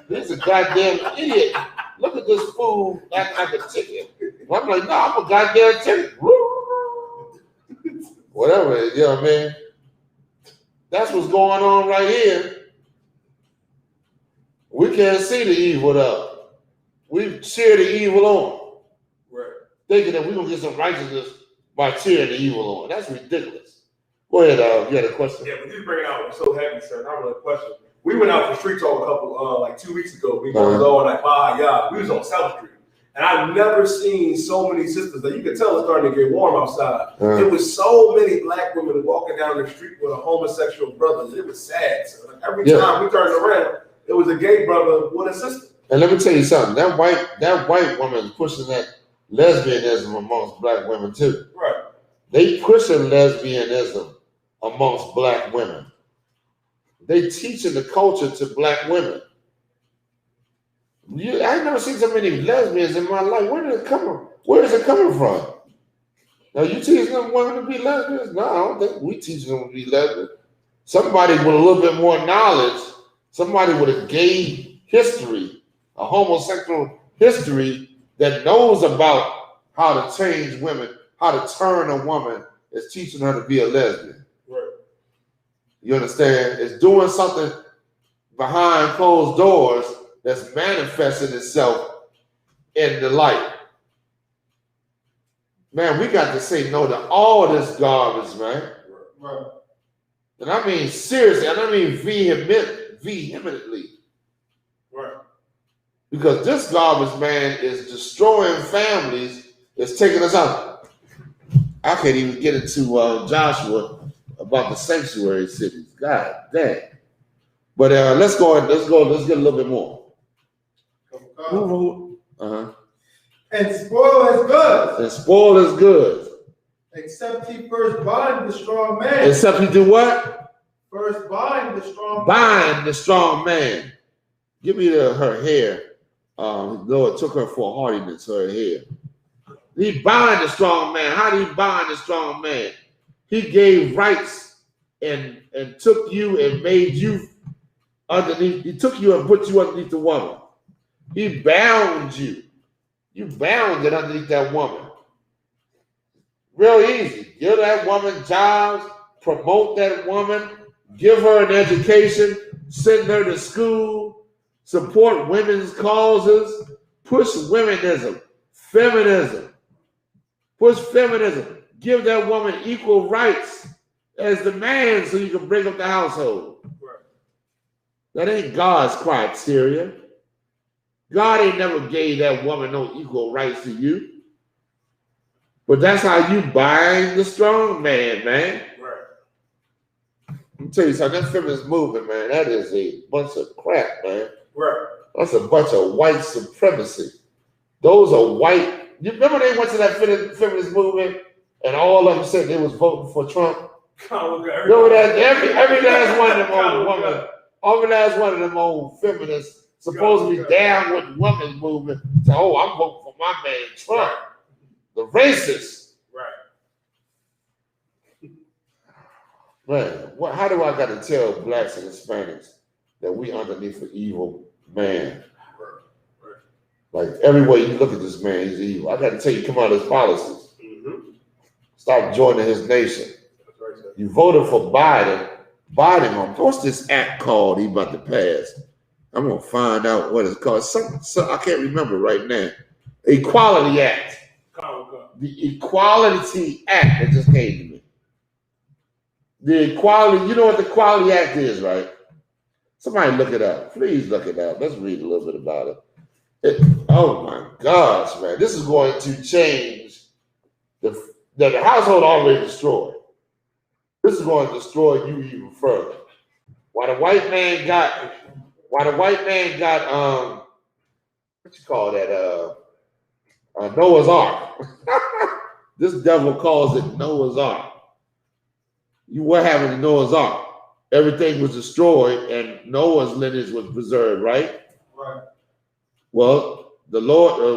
He's a goddamn idiot. Look at this fool acting like a chicken." And I'm like, "No, I'm a goddamn chicken." Whatever, you know what I mean? That's what's going on right here. We can't see the evil though. We cheer the evil on. Right. Thinking that we're going to get some righteousness by cheering the evil on. That's ridiculous. Go ahead, you had a question? Yeah, but you bring it out. I'm so happy, sir. Not really a question. We went out for street talk a couple, like 2 weeks ago. We was all like, we was on South Street. And I've never seen so many sisters that you could tell it's starting to get warm outside. It was so many black women walking down the street with a homosexual brother. It was sad. So like every time we turned around, it was a gay brother with a sister. And let me tell you something. That white woman is pushing that lesbianism amongst black women too. Right. They pushing lesbianism amongst black women. They teaching the culture to black women. I've never seen so many lesbians in my life. Where is it coming from? Now you teaching them women to be lesbians? No, I don't think we teaching them to be lesbians. Somebody with a little bit more knowledge, somebody with a gay history, a homosexual history that knows about how to change women, how to turn a woman, is teaching her to be a lesbian. Right. You understand? It's doing something behind closed doors that's manifesting itself in the light. Man, we got to say no to all this garbage, man. Right. And I mean seriously, and I mean vehemently. Right. Because this garbage, man, is destroying families. It's taking us out. I can't even get into Joshua about the sanctuary cities. God dang. But let's get a little bit more. And spoil his goods. And spoil his goods. Except he first bind the strong man. Except he do what? First bind the strong man. Bind the strong man. Give me her hair. Lord took her for hardiness, her hair. He bind the strong man. How did he bind the strong man? He gave rights and took you and made you underneath. He took you and put you underneath the woman. He bound you. You bound it underneath that woman. Real easy. Give that woman jobs, promote that woman, give her an education, send her to school, support women's causes, push womenism, feminism. Push feminism. Give that woman equal rights as the man so you can break up the household. Right. That ain't God's criteria. God ain't never gave that woman no equal rights to you. But that's how you bind the strong man, man. Right. Let me tell you something, that feminist movement, man, that is a bunch of crap, man. Right. That's a bunch of white supremacy. Those are white. You remember they went to that feminist movement and all of them said they was voting for Trump? Remember that? Every last one of them old women, every last one of them old feminists supposed to be down with the women's movement. So, I'm voting for my man Trump. The racist. Right. Man, how do I got to tell blacks and Hispanics that we underneath an evil man? Like every way you look at this man, he's evil. I got to tell you, come out of his policies. Mm-hmm. Stop joining his nation. That's right, sir. You voted for Biden. Biden, what's this act called he about to pass? I'm gonna find out what it's called. I can't remember right now. Equality Act. The Equality Act that just came to me. The Equality, you know what the Equality Act is, right? Somebody look it up. Please look it up. Let's read a little bit about it. Oh my gosh, man. This is going to change the household already destroyed. This is going to destroy you even further. Why the white man got what you call that? Noah's Ark. This devil calls it Noah's Ark. What happened to Noah's Ark? Everything was destroyed and Noah's lineage was preserved, right? Right. Well, the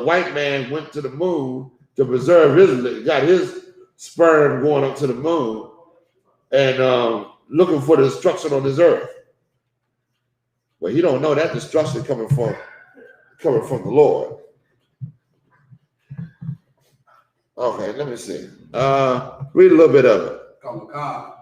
white man went to the moon to preserve his, got his sperm going up to the moon and looking for the destruction on this earth. But he don't know that destruction coming from the Lord. Okay, let me see. Read a little bit of it. Come on.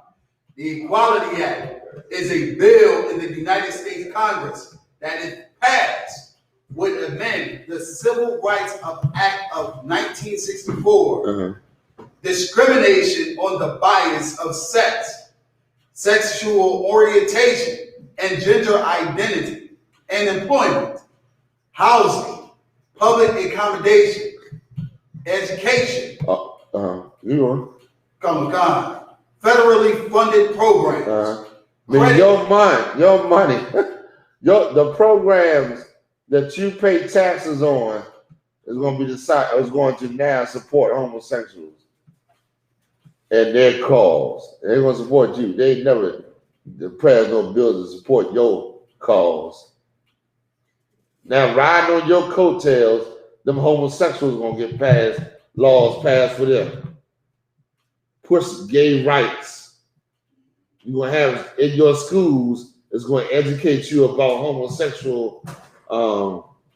The Equality Act is a bill in the United States Congress that, if passed, would amend the Civil Rights Act of 1964. Discrimination on the bias of sex, sexual orientation, and gender identity, and employment, housing, public accommodation, education. Come on. Federally funded programs. Your money, the programs that you pay taxes on is going to now support homosexuals and their cause. They're going to support you. The prayers no bills to support your cause. Now, riding on your coattails, them homosexuals going to get laws passed for them. Push gay rights. You're going to have in your schools, it's going to educate you about homosexual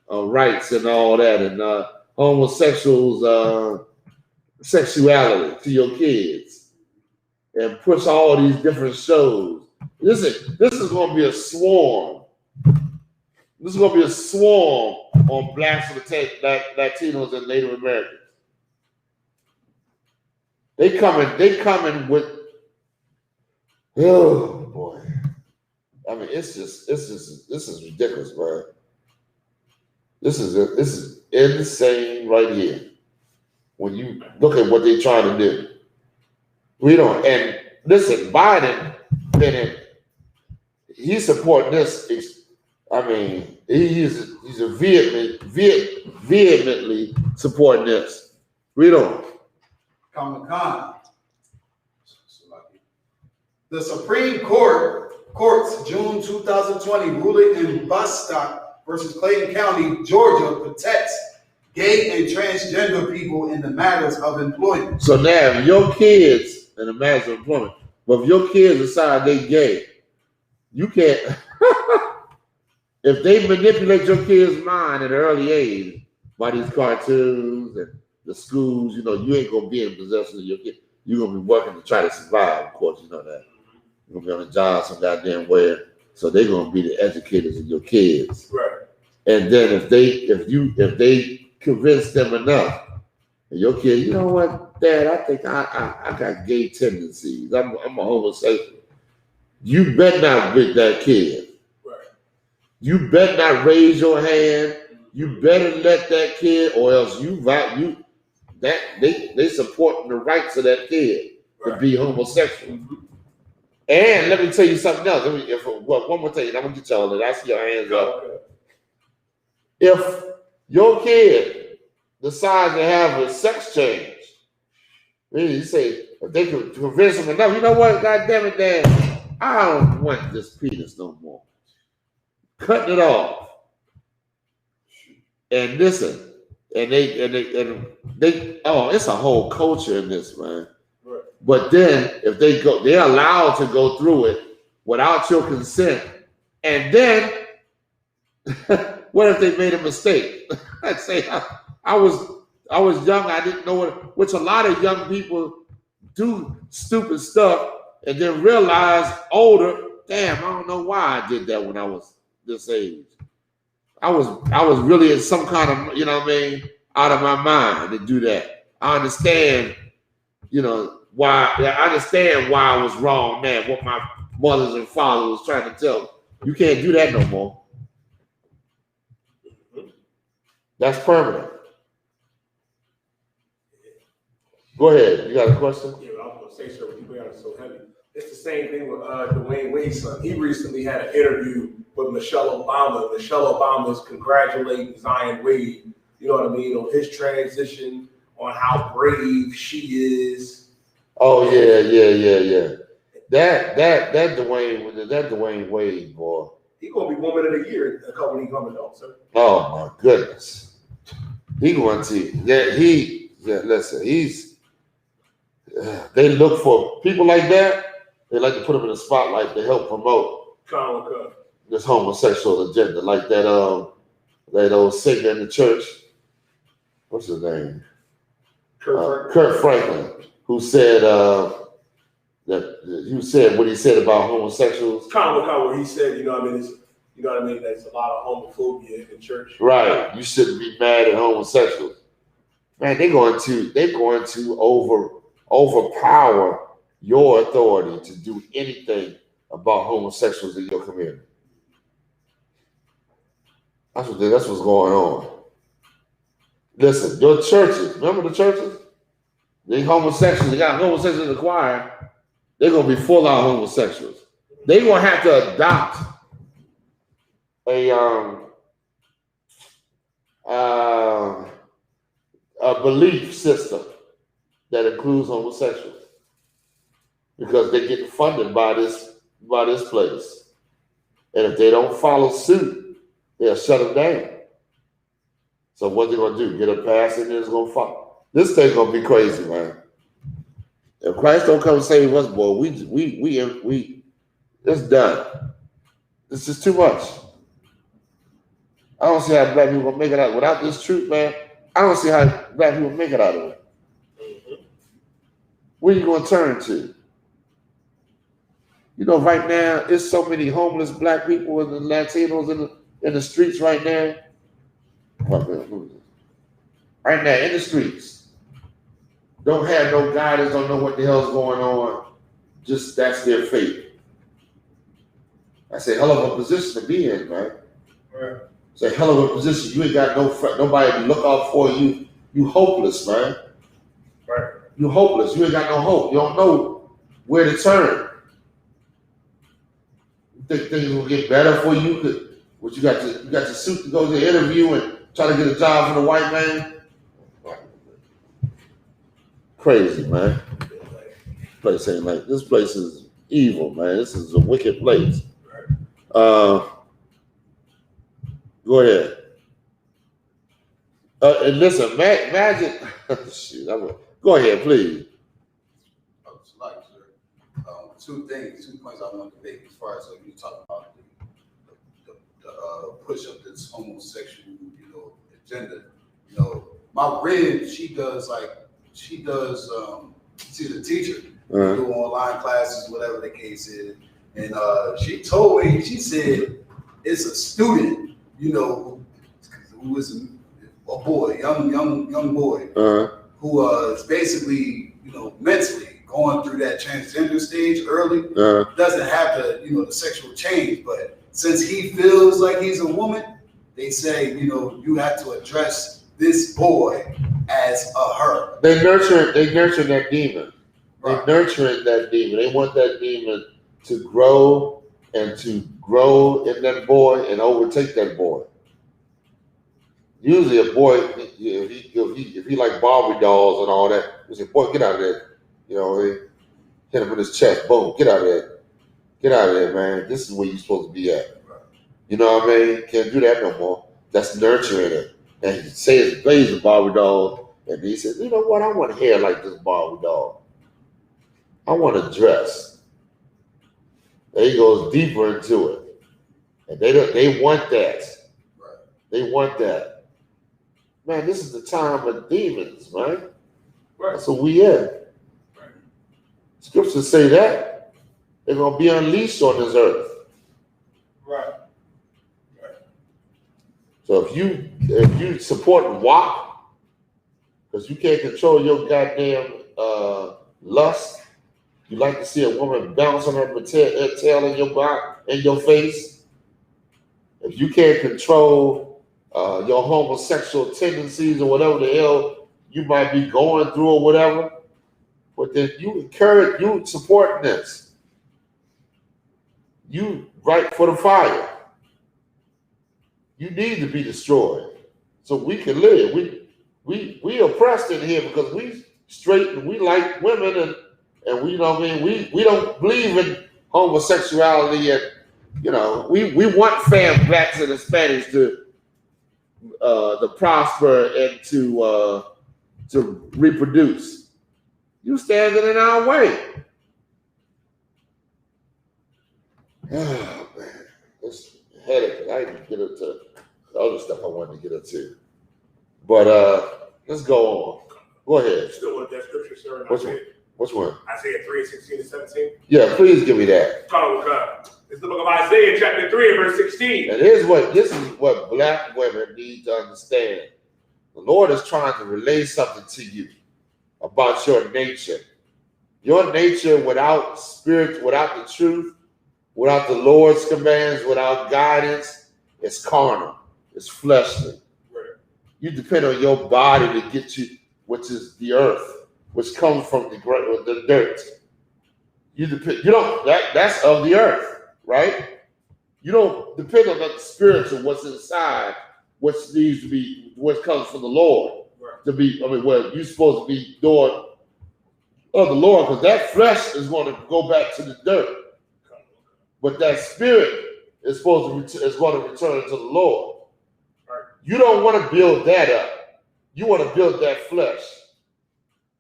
rights and all that, and homosexuals' sexuality to your kids, and push all these different shows. This is going to be a swarm. This is going to be a swarm on blacks, Latinos, and Native Americans. They coming with, oh boy. I mean, this is ridiculous, man. This is insane right here. When you look at what they're trying to do. And listen, Biden, he's supporting this. I mean, he's vehemently supporting this. Read on. Comic-Con. The Supreme Court's June 2020 ruling in Bostock versus Clayton County, Georgia, protects gay and transgender people in the matters of employment. So now, if your kids in the matters of employment, but if your kids decide they gay, you can't. If they manipulate your kid's mind at an early age by these cartoons and the schools, you ain't gonna be in possession of your kid. You're gonna be working to try to survive, of course, you know that. You're gonna be on a job some goddamn where, so they're gonna be the educators of your kids. Right. And then if they convince them enough, and your kid, you know what, Dad, I think I got gay tendencies. I'm a homosexual. You better not beat that kid. Right. You better not raise your hand. You better let that kid, or else they supporting the rights of that kid to be homosexual. And let me tell you something else. One more thing, and I'm gonna get y'all in. I see your hands up. If your kid decides to have a sex change, you say, if they could convince him enough, you know what, God damn it, Dad, I don't want this penis no more. Cutting it off. And listen, and they it's a whole culture in this, man. Right. But then if they're allowed to go through it without your consent. And then what if they made a mistake? Let's say I was young, I didn't know what, which a lot of young people do stupid stuff and then realize older, damn, I don't know why I did that when I was this age. I was really in some kind of, you know what I mean, out of my mind to do that. I understand, why I was wrong now, what my mothers and fathers was trying to tell me. You can't do that no more. That's permanent. Go ahead. You got a question? Yeah, I was going to say, sir, when you bring out so heavy. It's the same thing with Dwayne Wade's son. He recently had an interview with Michelle Obama. Michelle Obama is congratulating Zion Wade, you know what I mean, on his transition, on how brave she is. Oh yeah. That Dwayne Wade, boy. He's gonna be Woman of the Year a couple weeks coming up, sir. Oh my goodness. He going to listen, they look for people like that. They like to put them in the spotlight to help promote this homosexual agenda, like that old singer in the church. What's his name? Kurt Franklin, who said what he said about homosexuals. Kind of where he said, there's a lot of homophobia in church. Right. You shouldn't be mad at homosexuals. Man, they're going to overpower your authority to do anything about homosexuals in your community. That's what's going on. Listen, your churches, remember the churches? They got homosexuals in the choir. They're gonna be full out homosexuals. They're gonna have to adopt a belief system that includes homosexuals, because they get funded by this place, and if they don't follow suit, they'll shut them down. So what they gonna do? Get a pass and it's gonna follow. This thing's gonna be crazy, man. If Christ don't come save us, boy, we it's done. This is too much. I don't see how black people gonna make it out without this truth, man. I don't see how black people make it out of it. Where you gonna turn to? Right now, it's so many homeless black people and the Latinos in the streets right now. Right now, in the streets. Don't have no guidance, don't know what the hell's going on. Just that's their fate. That's a hell of a position to be in, man. Right. It's a hell of a position. You ain't got nobody to look out for you. You hopeless, man. Right. You hopeless. You ain't got no hope. You don't know where to turn. You think things will get better for you? What you got your suit to go to the interview and try to get a job from the white man? Crazy, man. This place is evil, man. This is a wicked place. Go ahead. And listen, imagine. Go ahead, please. Two points I want to make as far as you talking about the push of this homosexual, agenda. My rib, she's a teacher, do online classes, whatever the case is. And she told me, she said, it's a student, who was a boy, young boy, who is basically, mentally going through that transgender stage early. Doesn't have the sexual change, but since he feels like he's a woman, they say, you have to address this boy as a her. They nurture that demon. Right. They nurture that demon. They want that demon to grow in that boy and overtake that boy. Usually a boy, if he like Barbie dolls and all that, they say, boy, get out of there. They hit him in his chest. Boom, get out of there. Get out of there, man. This is where you're supposed to be at. Right. You know what I mean? Can't do that no more. That's nurturing it. And he says, plays a Barbie doll, and he says, you know what? I want hair like this Barbie doll. I want to dress. He goes deeper into it. And they want that. Right. They want that. Man, this is the time of demons, man. Right. That's what we in. Right. Scriptures say that. They're going to be unleashed on this earth. Right. Right. So if you support WAP, because you can't control your goddamn lust, you like to see a woman bounce on her tail in your back, in your face. If you can't control your homosexual tendencies or whatever the hell you might be going through or whatever, but then you supporting this. You right for the fire. You need to be destroyed so we can live. We oppressed in here because we straight and we like women and we, you know what I mean, we don't believe in homosexuality and, you know, we want blacks and Hispanics to prosper and to reproduce. You standing in our way. Oh man, this headache. I didn't get into the other stuff I wanted to get into. But let's go on. Go ahead. Still want that scripture, sir? Which one? Isaiah 3:16-17. Yeah, please give me that. It's the book of Isaiah, chapter 3, and verse 16. And this is what black women need to understand. The Lord is trying to relay something to you about your nature. Your nature without spirit, without the truth, without the Lord's commands, without guidance, it's carnal. It's fleshly. Right. You depend on your body to get you, which is the earth, which comes from the dirt. That's of the earth, right? You don't depend on the spiritual, what's inside, what needs to be, what comes from the Lord. Right. To be, what you're supposed to be doing of the Lord, because that flesh is going to go back to the dirt. But that spirit is going to return to the Lord. Right. You don't want to build that up. You want to build that flesh.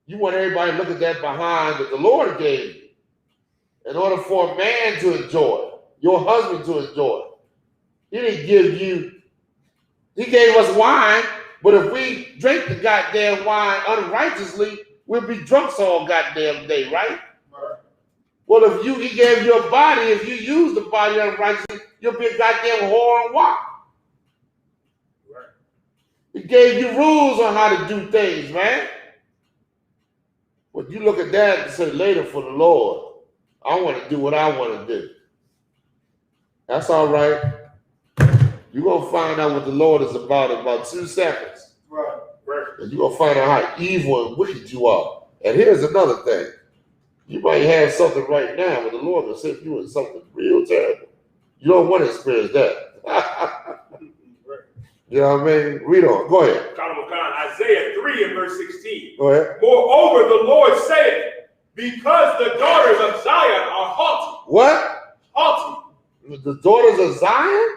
You want everybody to look at that behind that the Lord gave you in order for a man to enjoy, your husband to enjoy. He didn't give you, he gave us wine, but if we drink the goddamn wine unrighteously, we'll be drunks all goddamn day, right? Well, if he gave you a body, if you use the body unrighteously, you'll be a goddamn whore and wop. Right. He gave you rules on how to do things, man. But you look at that and say, later for the Lord, I want to do what I want to do. That's all right. You're going to find out what the Lord is about in about 2 seconds. Right. Right. And you're going to find out how evil and wicked you are. And here's another thing. You might have something right now, but the Lord will send you in something real terrible. You don't want to experience that. You know what I mean? Read on. Go ahead. Isaiah 3 and verse 16. Go ahead. Moreover, the Lord saith, because the daughters of Zion are haughty. What? Haughty. The daughters of Zion?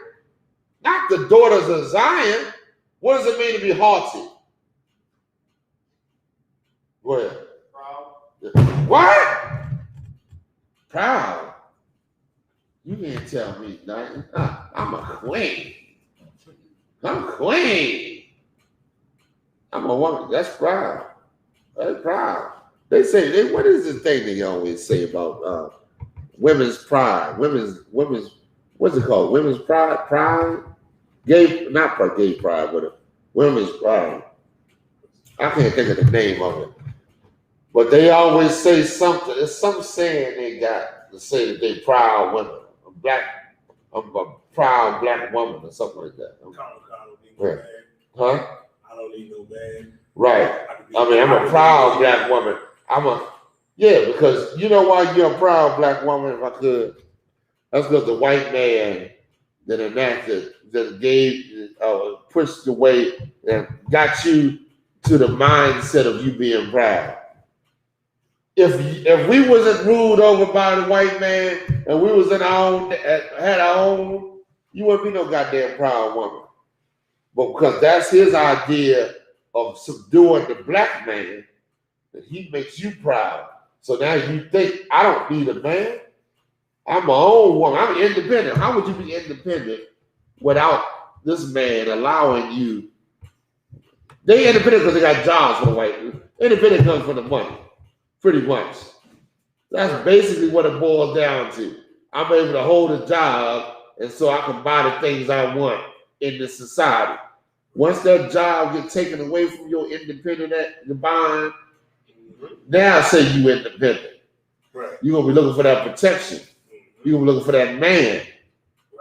Not the daughters of Zion. What does it mean to be haughty? Go ahead. Proud. What? Proud. You can't tell me nothing. I'm a queen. I'm queen. I'm a woman. That's proud. That's proud. They say, what is the thing they always say about women's pride? Women's, what's it called? Women's pride? Pride? Not gay pride, but women's pride. I can't think of the name of it. But they always say something. There's some saying they got to say that they proud women. I'm a proud black woman or something like that. Right. Huh? I don't need no man. Right. I mean, I'm a proud black woman. Because you know why you're a proud black woman, if I could? That's because the white man that enacted, that gave, pushed away and got you to the mindset of you being proud. If we wasn't ruled over by the white man and we was in had our own, you wouldn't be no goddamn proud woman. But because that's his idea of subduing the black man, that he makes you proud. So now you think I don't need a man. I'm my own woman. I'm independent. How would you be independent without this man allowing you? They independent because they got jobs for the white people. Independent comes from the money, pretty much. That's basically what it boils down to. I'm able to hold a job, and so I can buy the things I want in this society. Once that job gets taken away from your independent buying, now say you independent. Right. You're gonna be looking for that protection. You're gonna be looking for that man.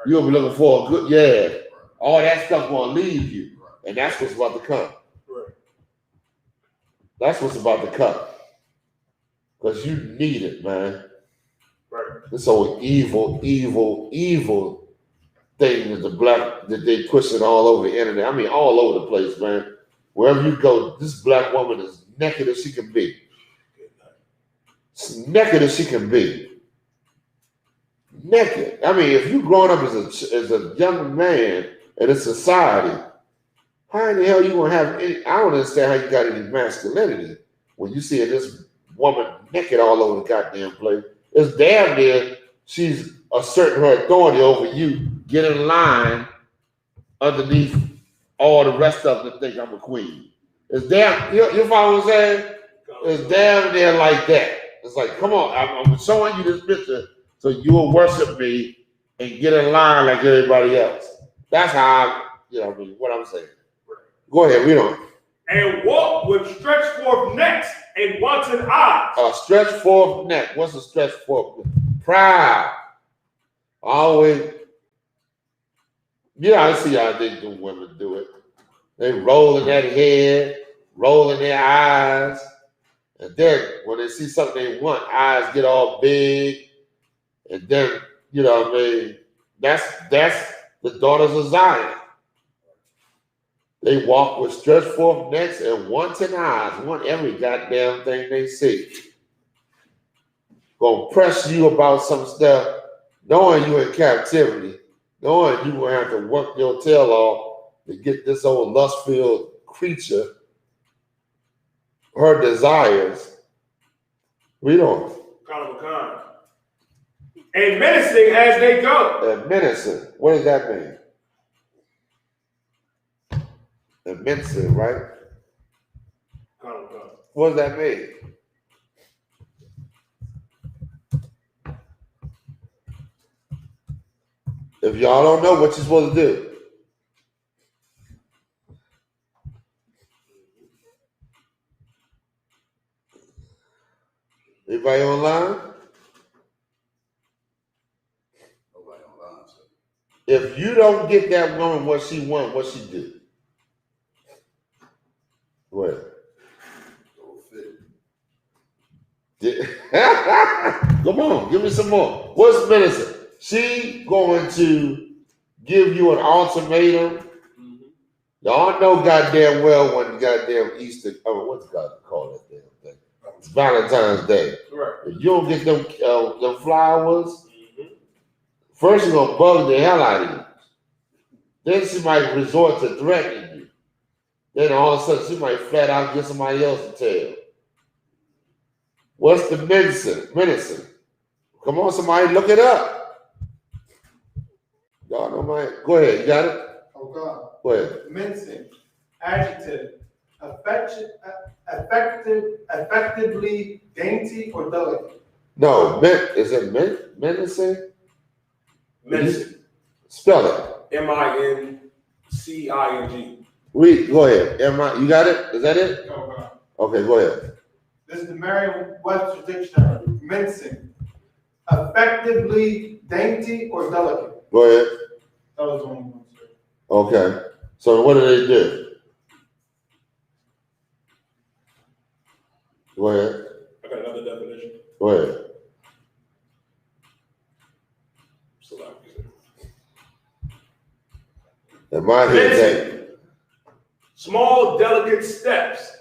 You're gonna be looking for a good, yeah. All that stuff gonna leave you. And that's what's about to come. Right. That's what's about to come. Because you need it, man. Right. This whole evil thing that they pushing all over the internet. I mean, all over the place, man. Wherever you go, this black woman is naked as she can be. As naked as she can be. Naked. I mean, if you growing up as a young man in a society, how in the hell you gonna have any? I don't understand how you got any masculinity when you see this woman naked all over the goddamn place. It's damn near she's asserting her authority over you. Get in line underneath all the rest of them that think I'm a queen. It's damn. You follow what I'm saying? It's damn near like that. It's like, come on, I'm showing you this picture so you will worship me and get in line like everybody else. That's how I mean, what I'm saying. Go ahead, read on. And walk with stretched forth necks and wanton eyes. A stretched forth neck. What's a stretched forth? Pride. Always. Yeah, I see how they do women do it. They rolling that head, rolling their eyes. And then when they see something they want, eyes get all big. And then, you know what I mean? That's the daughters of Zion. They walk with stretched forth necks and wanton eyes, want every goddamn thing they see. Gonna press you about some stuff, knowing you in captivity, knowing you gonna have to work your tail off to get this old lust-filled creature her desires. Read on. Kind. And menacing as they go. And menacing. What does that mean? And menacing, right? Kind. What does that mean? If y'all don't know what you're supposed to do. Everybody online? Nobody online, so. If you don't get that woman what she want, what she do? Go ahead. Come on, give me some more. What's menacing? She going to give you an ultimatum. Mm-hmm. Y'all know goddamn well when goddamn Easter, what's God call that damn thing? It's Valentine's Day. Right. If you don't get them flowers, first you're gonna bug the hell out of you. Then she might resort to threatening you. Then all of a sudden she might flat out get somebody else to tell. What's the menacing? Come on, somebody look it up. Y'all know my. Go ahead, you got it? Oh God. Go ahead. Mincing, adjective, effectively dainty or delicate. No, is it menacing? Menacing. Spell it. MINCING. Read. Go ahead. You got it? Is that it? Oh God. Okay, go ahead. This is the Merriam-Webster dictionary. Mincing, effectively dainty or delicate. Go ahead. That was the only one. Okay. So what do they do? Go ahead. I got another definition. Go ahead. In my head, small, delicate steps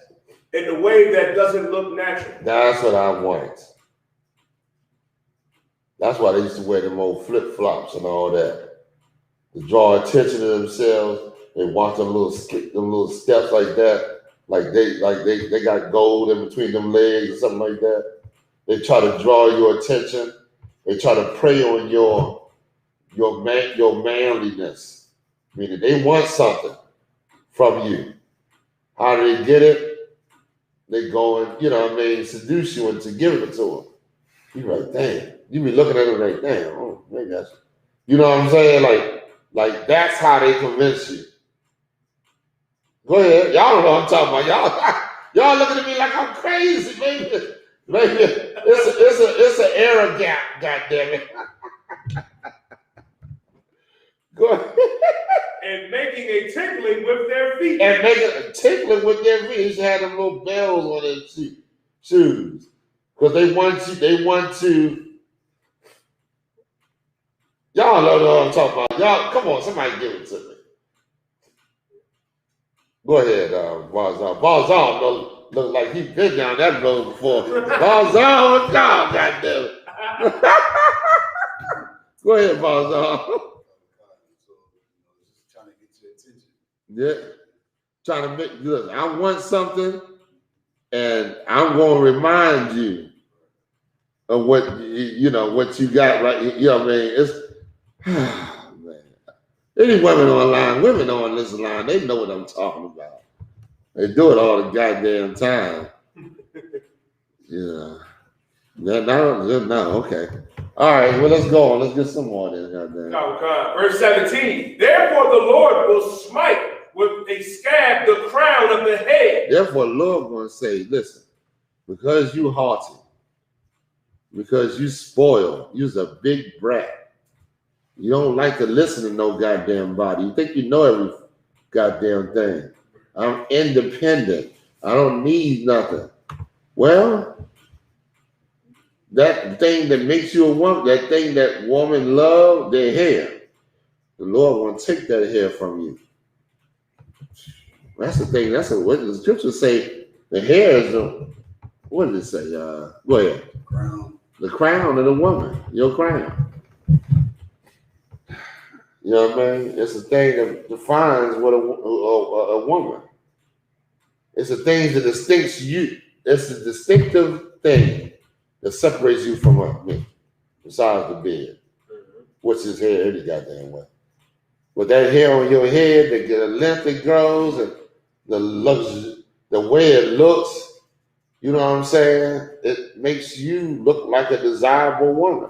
in a way that doesn't look natural. That's what I want. That's why they used to wear them old flip-flops and all that. To draw attention to themselves. They want them little steps like that. Like they got gold in between them legs or something like that. They try to draw your attention. They try to prey on your manliness. Meaning they want something from you. How do they get it? They go and, seduce you into giving it to them. You like, damn. You be looking at them like, damn, oh, maybe that's, you know what I'm saying? Like that's how they convince you. Go ahead. Y'all don't know what I'm talking about. Y'all looking at me like I'm crazy. Maybe it's an error gap, goddammit. Go ahead. And making a tickling with their feet. And making a tickling with their feet. He should have them little bells on his shoes. Because they want to. Y'all know what I'm talking about. Y'all, come on, somebody give it to me. Go ahead, Barzal. Barzal look like he's been down that road before. Barzal, God, goddamn it. Go ahead, Barzal. Trying to get your attention. Yeah. Trying to make good. I want something, and I'm going to remind you of what what you got right. You know what I mean? It's man. Any women on this line, they know what I'm talking about. They do it all the goddamn time. Yeah. No, okay. All right, well, let's go on. Let's get some more then. Goddamn. Oh, verse 17. Therefore the Lord will smite with a scab the crown of the head. Therefore the Lord going to say, listen, because you haughty, because you spoiled, you's a big brat. You don't like to listen to no goddamn body. You think you know every goddamn thing. I'm independent. I don't need nothing. Well, that thing that makes you a woman, that thing that woman love, their hair. The Lord want to take that hair from you. That's the thing. That's what the scriptures say. The hair is the, what did it say? Go ahead. Crown. The crown of the woman, your crown. You know what I mean? It's a thing that defines what a woman. It's a thing that distincts you. It's a distinctive thing that separates you from me, besides the beard, which is hair any goddamn way. But that hair on your head, the length it grows, and the way it looks, you know what I'm saying? It makes you look like a desirable woman.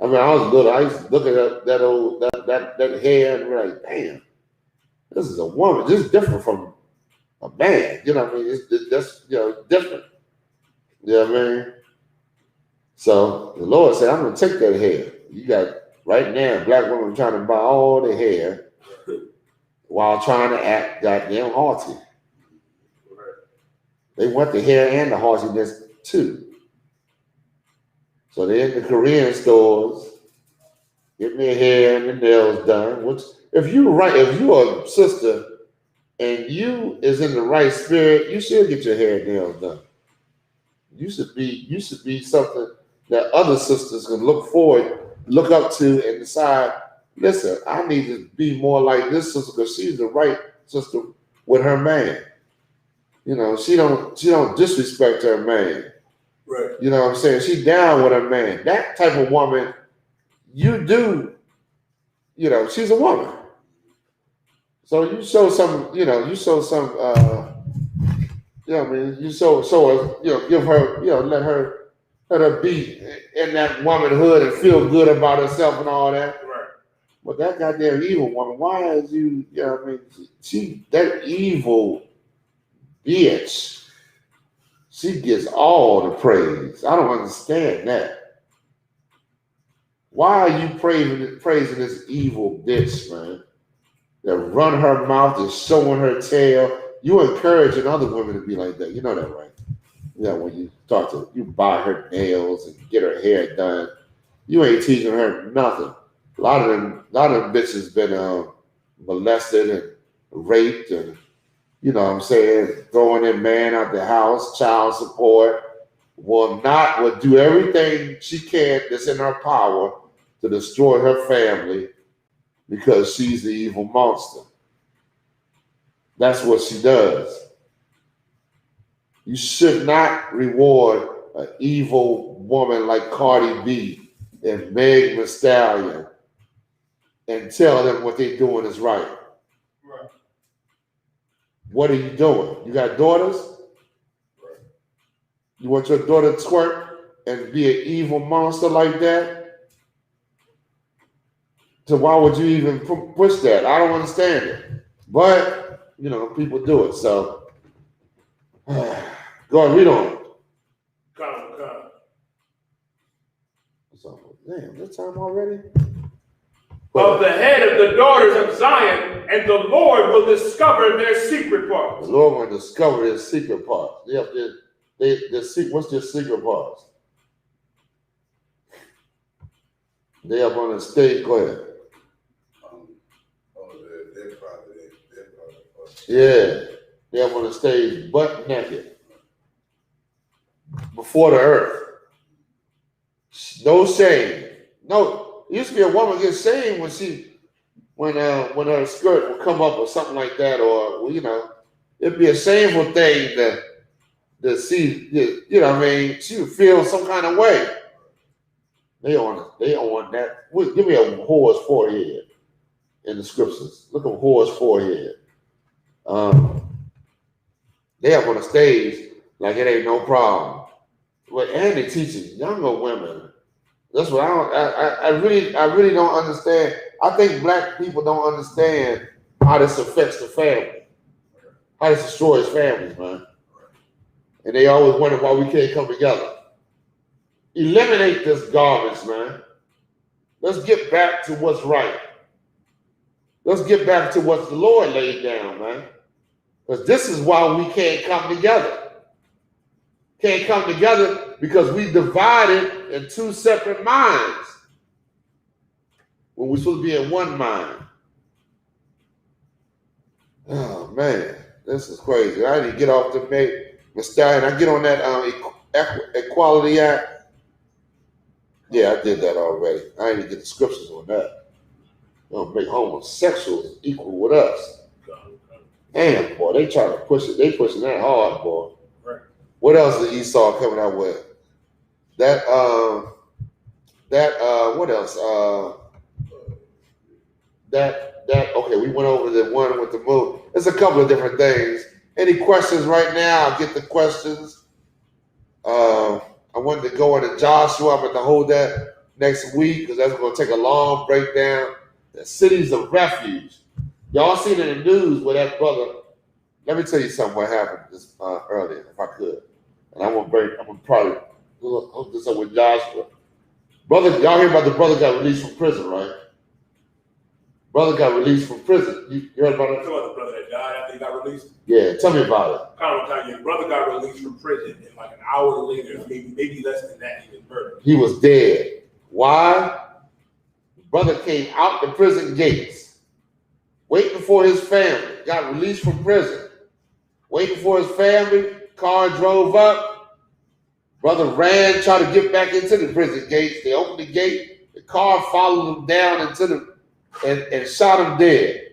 I mean, I was little. I used to look at that hair and be like, damn, this is a woman. This is different from a man. You know what I mean? That's different. You know what I mean? So the Lord said, I'm going to take that hair. You got, right now, black women trying to buy all the hair while trying to act goddamn haughty. They want the hair and the haughtiness too. So they're in the Korean stores, getting their hair and their nails done. Which, if you're a sister and you is in the right spirit, you should get your hair and nails done. You should be something that other sisters can look up to and decide, listen, I need to be more like this sister because she's the right sister with her man. You know, she don't disrespect her man. Right. You know what I'm saying? She down with her man. That type of woman, you do, she's a woman. So you show some, give her, let her be in that womanhood and feel good about herself and all that. Right. But that goddamn evil woman, why is she that evil bitch. She gets all the praise. I don't understand that. Why are you praising this evil bitch, man? That run her mouth and showing her tail. You encouraging other women to be like that. You know that, right? Yeah, when you buy her nails and get her hair done, you ain't teaching her nothing. A lot of them bitches been molested and raped and, you know what I'm saying, throwing their man out the house, child support, will do everything she can that's in her power to destroy her family because she's the evil monster. That's what she does. You should not reward an evil woman like Cardi B and Meg Thee Stallion and tell them what they're doing is right. Right. What are you doing? You got daughters? You want your daughter to twerk and be an evil monster like that? So why would you even push that? I don't understand it. But, you know, people do it. So, go ahead, read on. Come. So, damn, this time already? Of the head of the daughters of Zion, and the Lord will discover their secret parts. The Lord will discover their secret parts. What's their secret parts? They up on the stage. Go ahead. They're probably. Yeah, they up on the stage, butt naked, before the earth. No shame. No, it used to be a woman get shamed when her skirt would come up or something like that, or you know, it'd be a shameful thing to see. You know, what I mean, she would feel some kind of way. They on that. Give me a whore's forehead in the scriptures. Look at a whore's forehead. They up on the stage like it ain't no problem. But and they teaching younger women. That's what I really don't understand. I think black people don't understand how this affects the family, how this destroys families, man. And they always wonder why we can't come together. Eliminate this garbage, man. Let's get back to what's right. Let's get back to what the Lord laid down, man. Because this is why we can't come together. Can't come together because we divided in two separate minds when we're supposed to be in one mind. Oh, man. This is crazy. I need to get off the Stallion. I get on that Equality Act. Yeah, I did that already. I need to get the scriptures on that. They'll make homosexuals equal with us. Damn, boy, they trying to push it. They pushing that hard, boy. Right. What else is Esau coming out with? What else? Okay, we went over the one with the moon. There's a couple of different things. Any questions right now? I'll get the questions. I wanted to go into Joshua. I'm going to hold that next week because that's going to take a long breakdown. The cities of refuge. Y'all seen in the news where that brother. Let me tell you something what happened this earlier, if I could. And I'm gonna probably hook this up with Joshua. Brother, y'all hear about the brother got released from prison, right? Brother got released from prison. You heard about it? You know the brother that died after he got released? Yeah, tell me about it. Your brother got released from prison, and like an hour later, maybe less than that, he was murdered. He was dead. Why? The brother came out the prison gates, waiting for his family. Got released from prison, waiting for his family. Car drove up. Brother ran, tried to get back into the prison gates. They opened the gate. The car followed him down into the and shot him dead,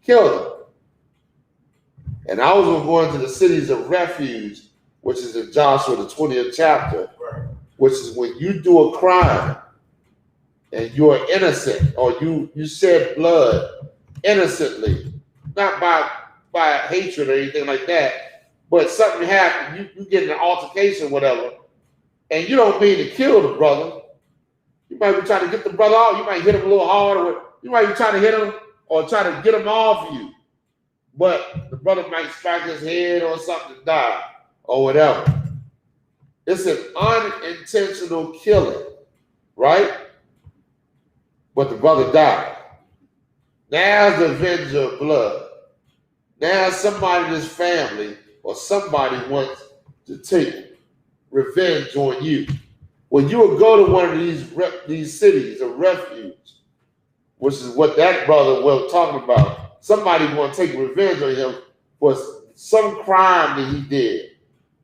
killed him. And I was going to go into the cities of refuge, which is in Joshua, the 20th chapter, which is when you do a crime and you are innocent, or you shed blood innocently, not by hatred or anything like that, but something happened, you get in an altercation, whatever, and you don't mean to kill the brother. You might be trying to get the brother out. You might hit him a little hard, or you might be trying to hit him or try to get him off you. But the brother might strike his head or something to die or whatever. It's an unintentional killing, right? But the brother died. Now's the avenger of blood. Now somebody in his family or somebody wants to take revenge on you. When you would go to one of these cities of refuge, which is what that brother was talking about, somebody want to take revenge on him for some crime that he did,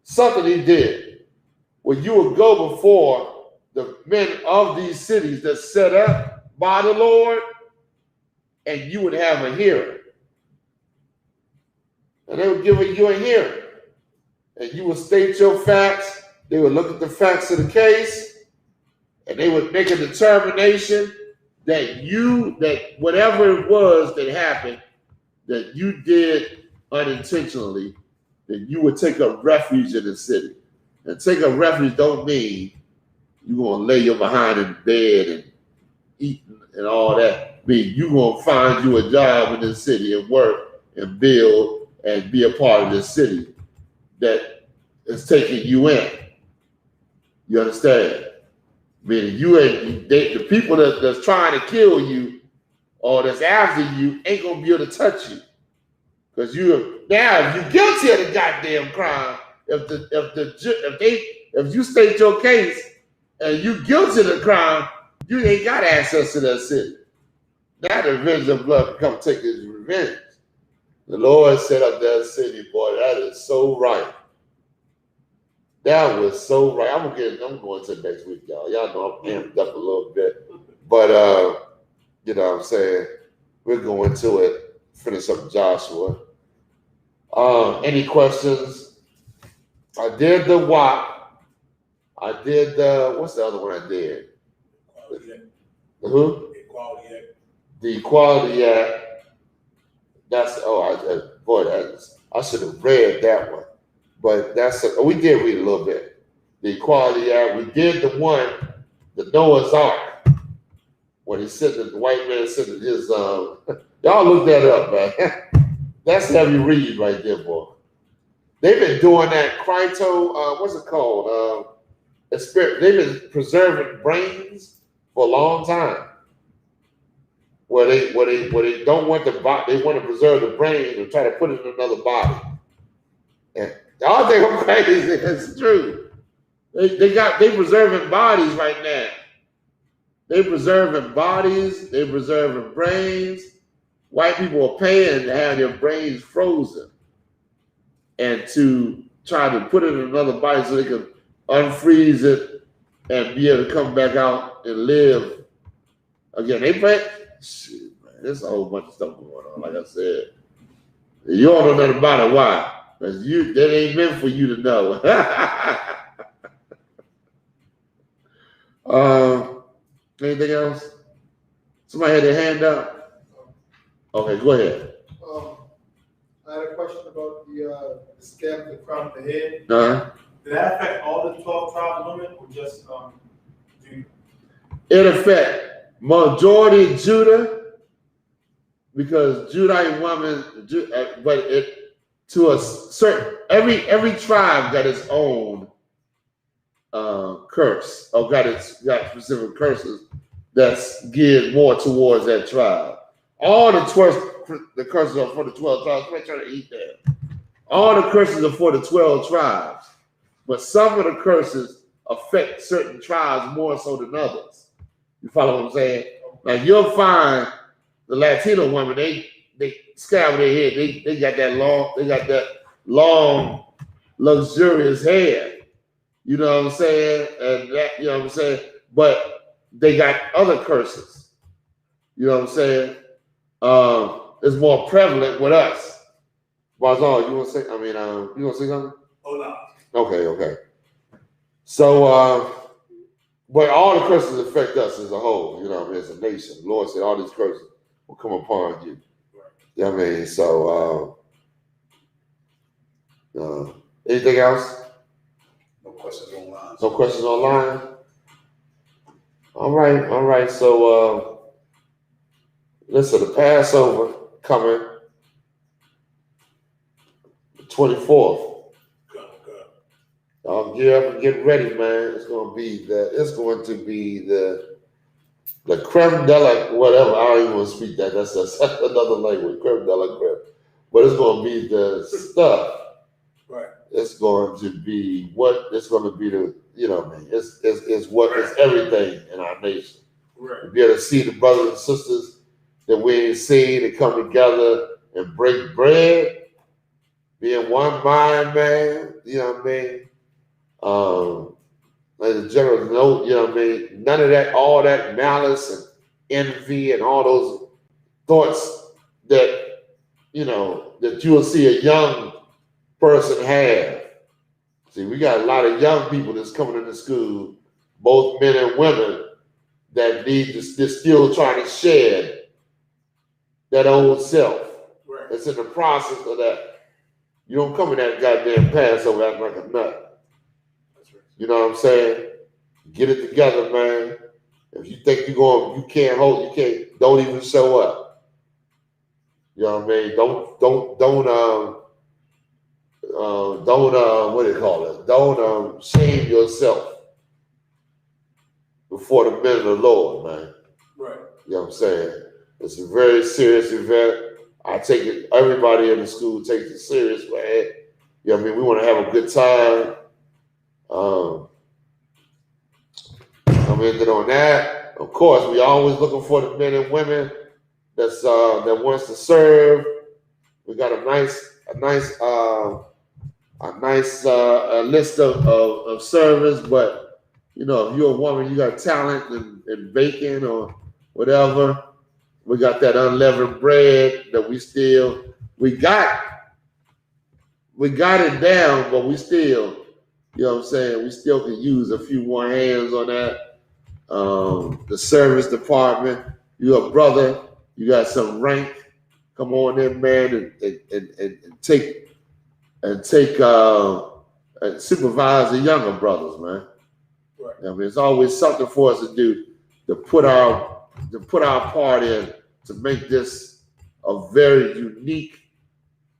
something he did. When you would go before the men of these cities that's set up by the Lord, and you would have a hearing. And they would give you a hearing. And you would state your facts, They would look at the facts of the case, and they would make a determination that whatever it was that happened, that you did unintentionally, that you would take a refuge in the city. And take a refuge don't mean you're going to lay your behind in bed and eat and all that. I mean, you're going to find you a job in the city and work and build and be a part of the city that is taking you in. You understand? Meaning the people that's trying to kill you or that's after you ain't gonna be able to touch you. Because if you're guilty of the goddamn crime, if you state your case and you guilty of the crime, you ain't got access to that city. Now the revenge of blood can come take his revenge. The Lord set up that city, boy. That is so right. That was so right. I'm going to next week, y'all. Y'all know I'm amped up a little bit. But you know what I'm saying? We're going to it. Finish up Joshua. Any questions? I did the WAP. I did what's the other one I did? The who? Equality Act. The Equality Act. That's I should have read that one. But we did read a little bit. The Equality Act. We did the one, the Noah's Ark, when the white man sitting in his y'all look that up, man. That's heavy read right there, boy. They've been doing that cryo, what's it called? They've been preserving brains for a long time. Where they don't want they want to preserve the brain and try to put it in another body. And y'all think I'm crazy. It's true. They preserving bodies right now. They preserving bodies. They preserving brains. White people are paying to have their brains frozen and to try to put it in another body so they can unfreeze it and be able to come back out and live again. They pay. Shit, man, there's a whole bunch of stuff going on. Like I said, you all don't know nothing about it. Why? Because that ain't meant for you to know. Anything else? Somebody had their hand up? Okay, go ahead. I had a question about the scab, the crown of the head. Uh-huh. Did that affect all the 12 tribes of women or just Judah? It affect majority Judah because Judite women, but it to a certain every tribe got its own curse or got specific curses that's geared more towards that tribe. All the curses are for the 12 tribes. I'm trying to eat that. All the curses are for the 12 tribes, but some of the curses affect certain tribes more so than others. You follow what I'm saying? Like you'll find the Latino women, they scab their head. They got that long, luxurious hair. You know what I'm saying? And that, you know what I'm saying? But they got other curses. You know what I'm saying? It's more prevalent with us. Barzal, you want to say? I mean, you want to say something? Oh no. Okay. So, but all the curses affect us as a whole. You know what I mean? As a nation, the Lord said all these curses will come upon you. You know what I mean? So, anything else? No questions online. No questions online? All right. So, listen, the Passover coming the 24th. Y'all gear up and get ready, man. It's going to be the creme de la whatever. I don't even want to speak that. That's another language, creme de la creme. But it's going to be the stuff. Right. It's going to be the, you know what I mean? It's what is everything in our nation. Right. To be able to see the brothers and sisters that we ain't seen to come together and break bread, be in one mind, man. You know what I mean? As a general note, you know what I mean? None of that, all that malice and envy and all those thoughts that, you know, that you will see a young person have. See, we got a lot of young people that's coming into school, both men and women, that need to, they're still trying to shed that old self. Right. It's in the process of that. You don't come in that goddamn Passover acting like a nut. That's right. You know what I'm saying? Get it together, man. If you think don't even show up. You know what I mean? Don't what do you call it? Don't shame yourself before the men of the Lord, man. Right. You know what I'm saying? It's a very serious event. I take it, everybody in the school takes it serious, man. You know what I mean? We want to have a good time. Then on that, of course, we always looking for the men and women that wants to serve. We got a nice list of service, but you know, if you're a woman, you got talent in baking or whatever. We got that unleavened bread that we got it down, but we still, you know what I'm saying, we still can use a few more hands on that. The service department, you're a brother, you got some rank, come on in, man, and supervise the younger brothers, man. Right. I mean, it's always something for us to do to put our part in to make this a very unique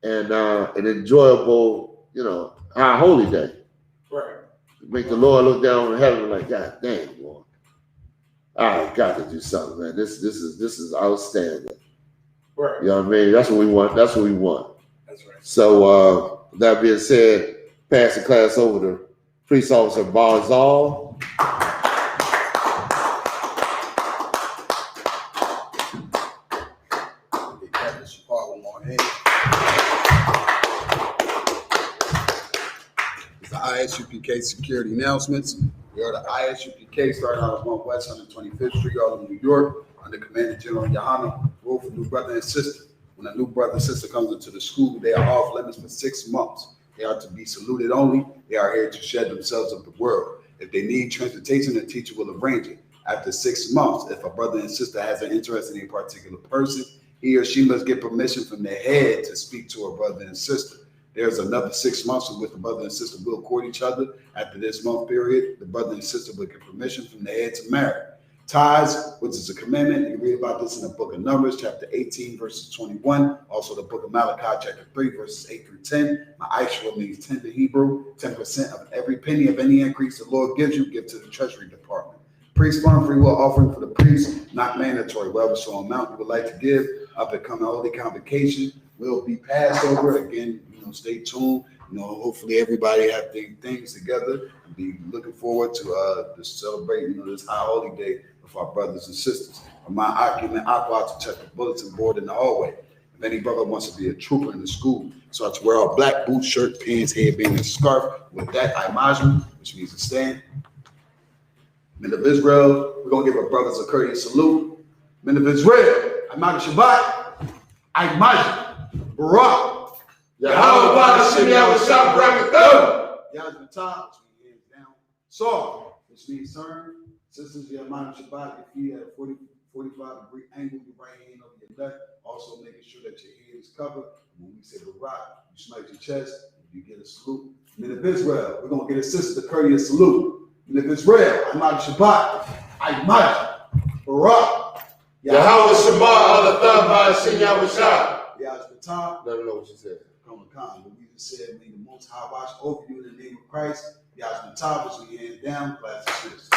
and an enjoyable, you know, our holy day. Right. Make the Lord look down from heaven like, God damn, Lord, I got to do something, man. This is outstanding. Right. You know what I mean? That's what we want. That's what we want. That's right. So that being said, pass the class over to Police Officer Barzal. ISUPK security announcements. We are the ISUPK starting out of 1 West 125th Street, Harlem, New York, under Commander General Johanna Rule for new brother and sister. When a new brother and sister comes into the school, they are off limits for 6 months. They are to be saluted only. They are here to shed themselves of the world. If they need transportation, the teacher will arrange it. After 6 months, if a brother and sister has an interest in a particular person, he or she must get permission from their head to speak to her brother and sister. There's another 6 months in which the brother and sister will court each other. After this month period, the brother and sister will get permission from the head to marry. Tithes, which is a commandment, you read about this in the book of Numbers, chapter 18, verses 21. Also the book of Malachi, chapter 3, verses 8 through 10. Ma'ashra means 10 in Hebrew. 10% of every penny of any increase the Lord gives you, give to the Treasury Department. Priest fund, free will offering for the priest, not mandatory. Whatever so amount you would like to give, up and coming holy convocation will be Passover. Again, stay tuned. Hopefully everybody have their things together and be looking forward to celebrate, this high holy day with our brothers and sisters. Remind Occupant Aqua to check the bulletin board in the hallway. If any brother wants to be a trooper in the school, so to wear a black boot, shirt, pants, headband, and scarf. With that, Imajim, which means to stand. Men of Israel, we're gonna give our brothers a courteous salute. Men of Israel, Imajim Shabbat, Imajim Barak. Yahweh Ba'ashim Yahweh Shah Brakatah. Yahweh Ta'ala, which means hands down. Saw, which means turn. Sisters, Yahweh Shabbat, your feet at a 45-degree angle, your right hand over your neck. Also making sure that your head is covered. When we say Barak, you smack your chest, you get a salute. Men of Israel, we're going to get a sister the courteous salute. Men of Israel, Yahweh Shabbat, Imajim Barak. Yahweh Shabbat, Alatah Ba'ashim Yahweh Shah. Yahweh Ta'ala. Let me know what you said. But we just said, may the Most High watch over you in the name of Christ. Yahweh Ta'ala, so you hands down, class dismissed.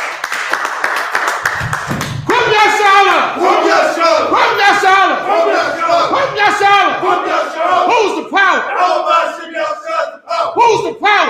Kum Yashala! Kum Yashala! Kum Yashala! Kum Yashala! Kum Yashala! Kum Yashala! Who's the power? Yahweh Ba'ashim Yahweh Shah is the power. Who's the power?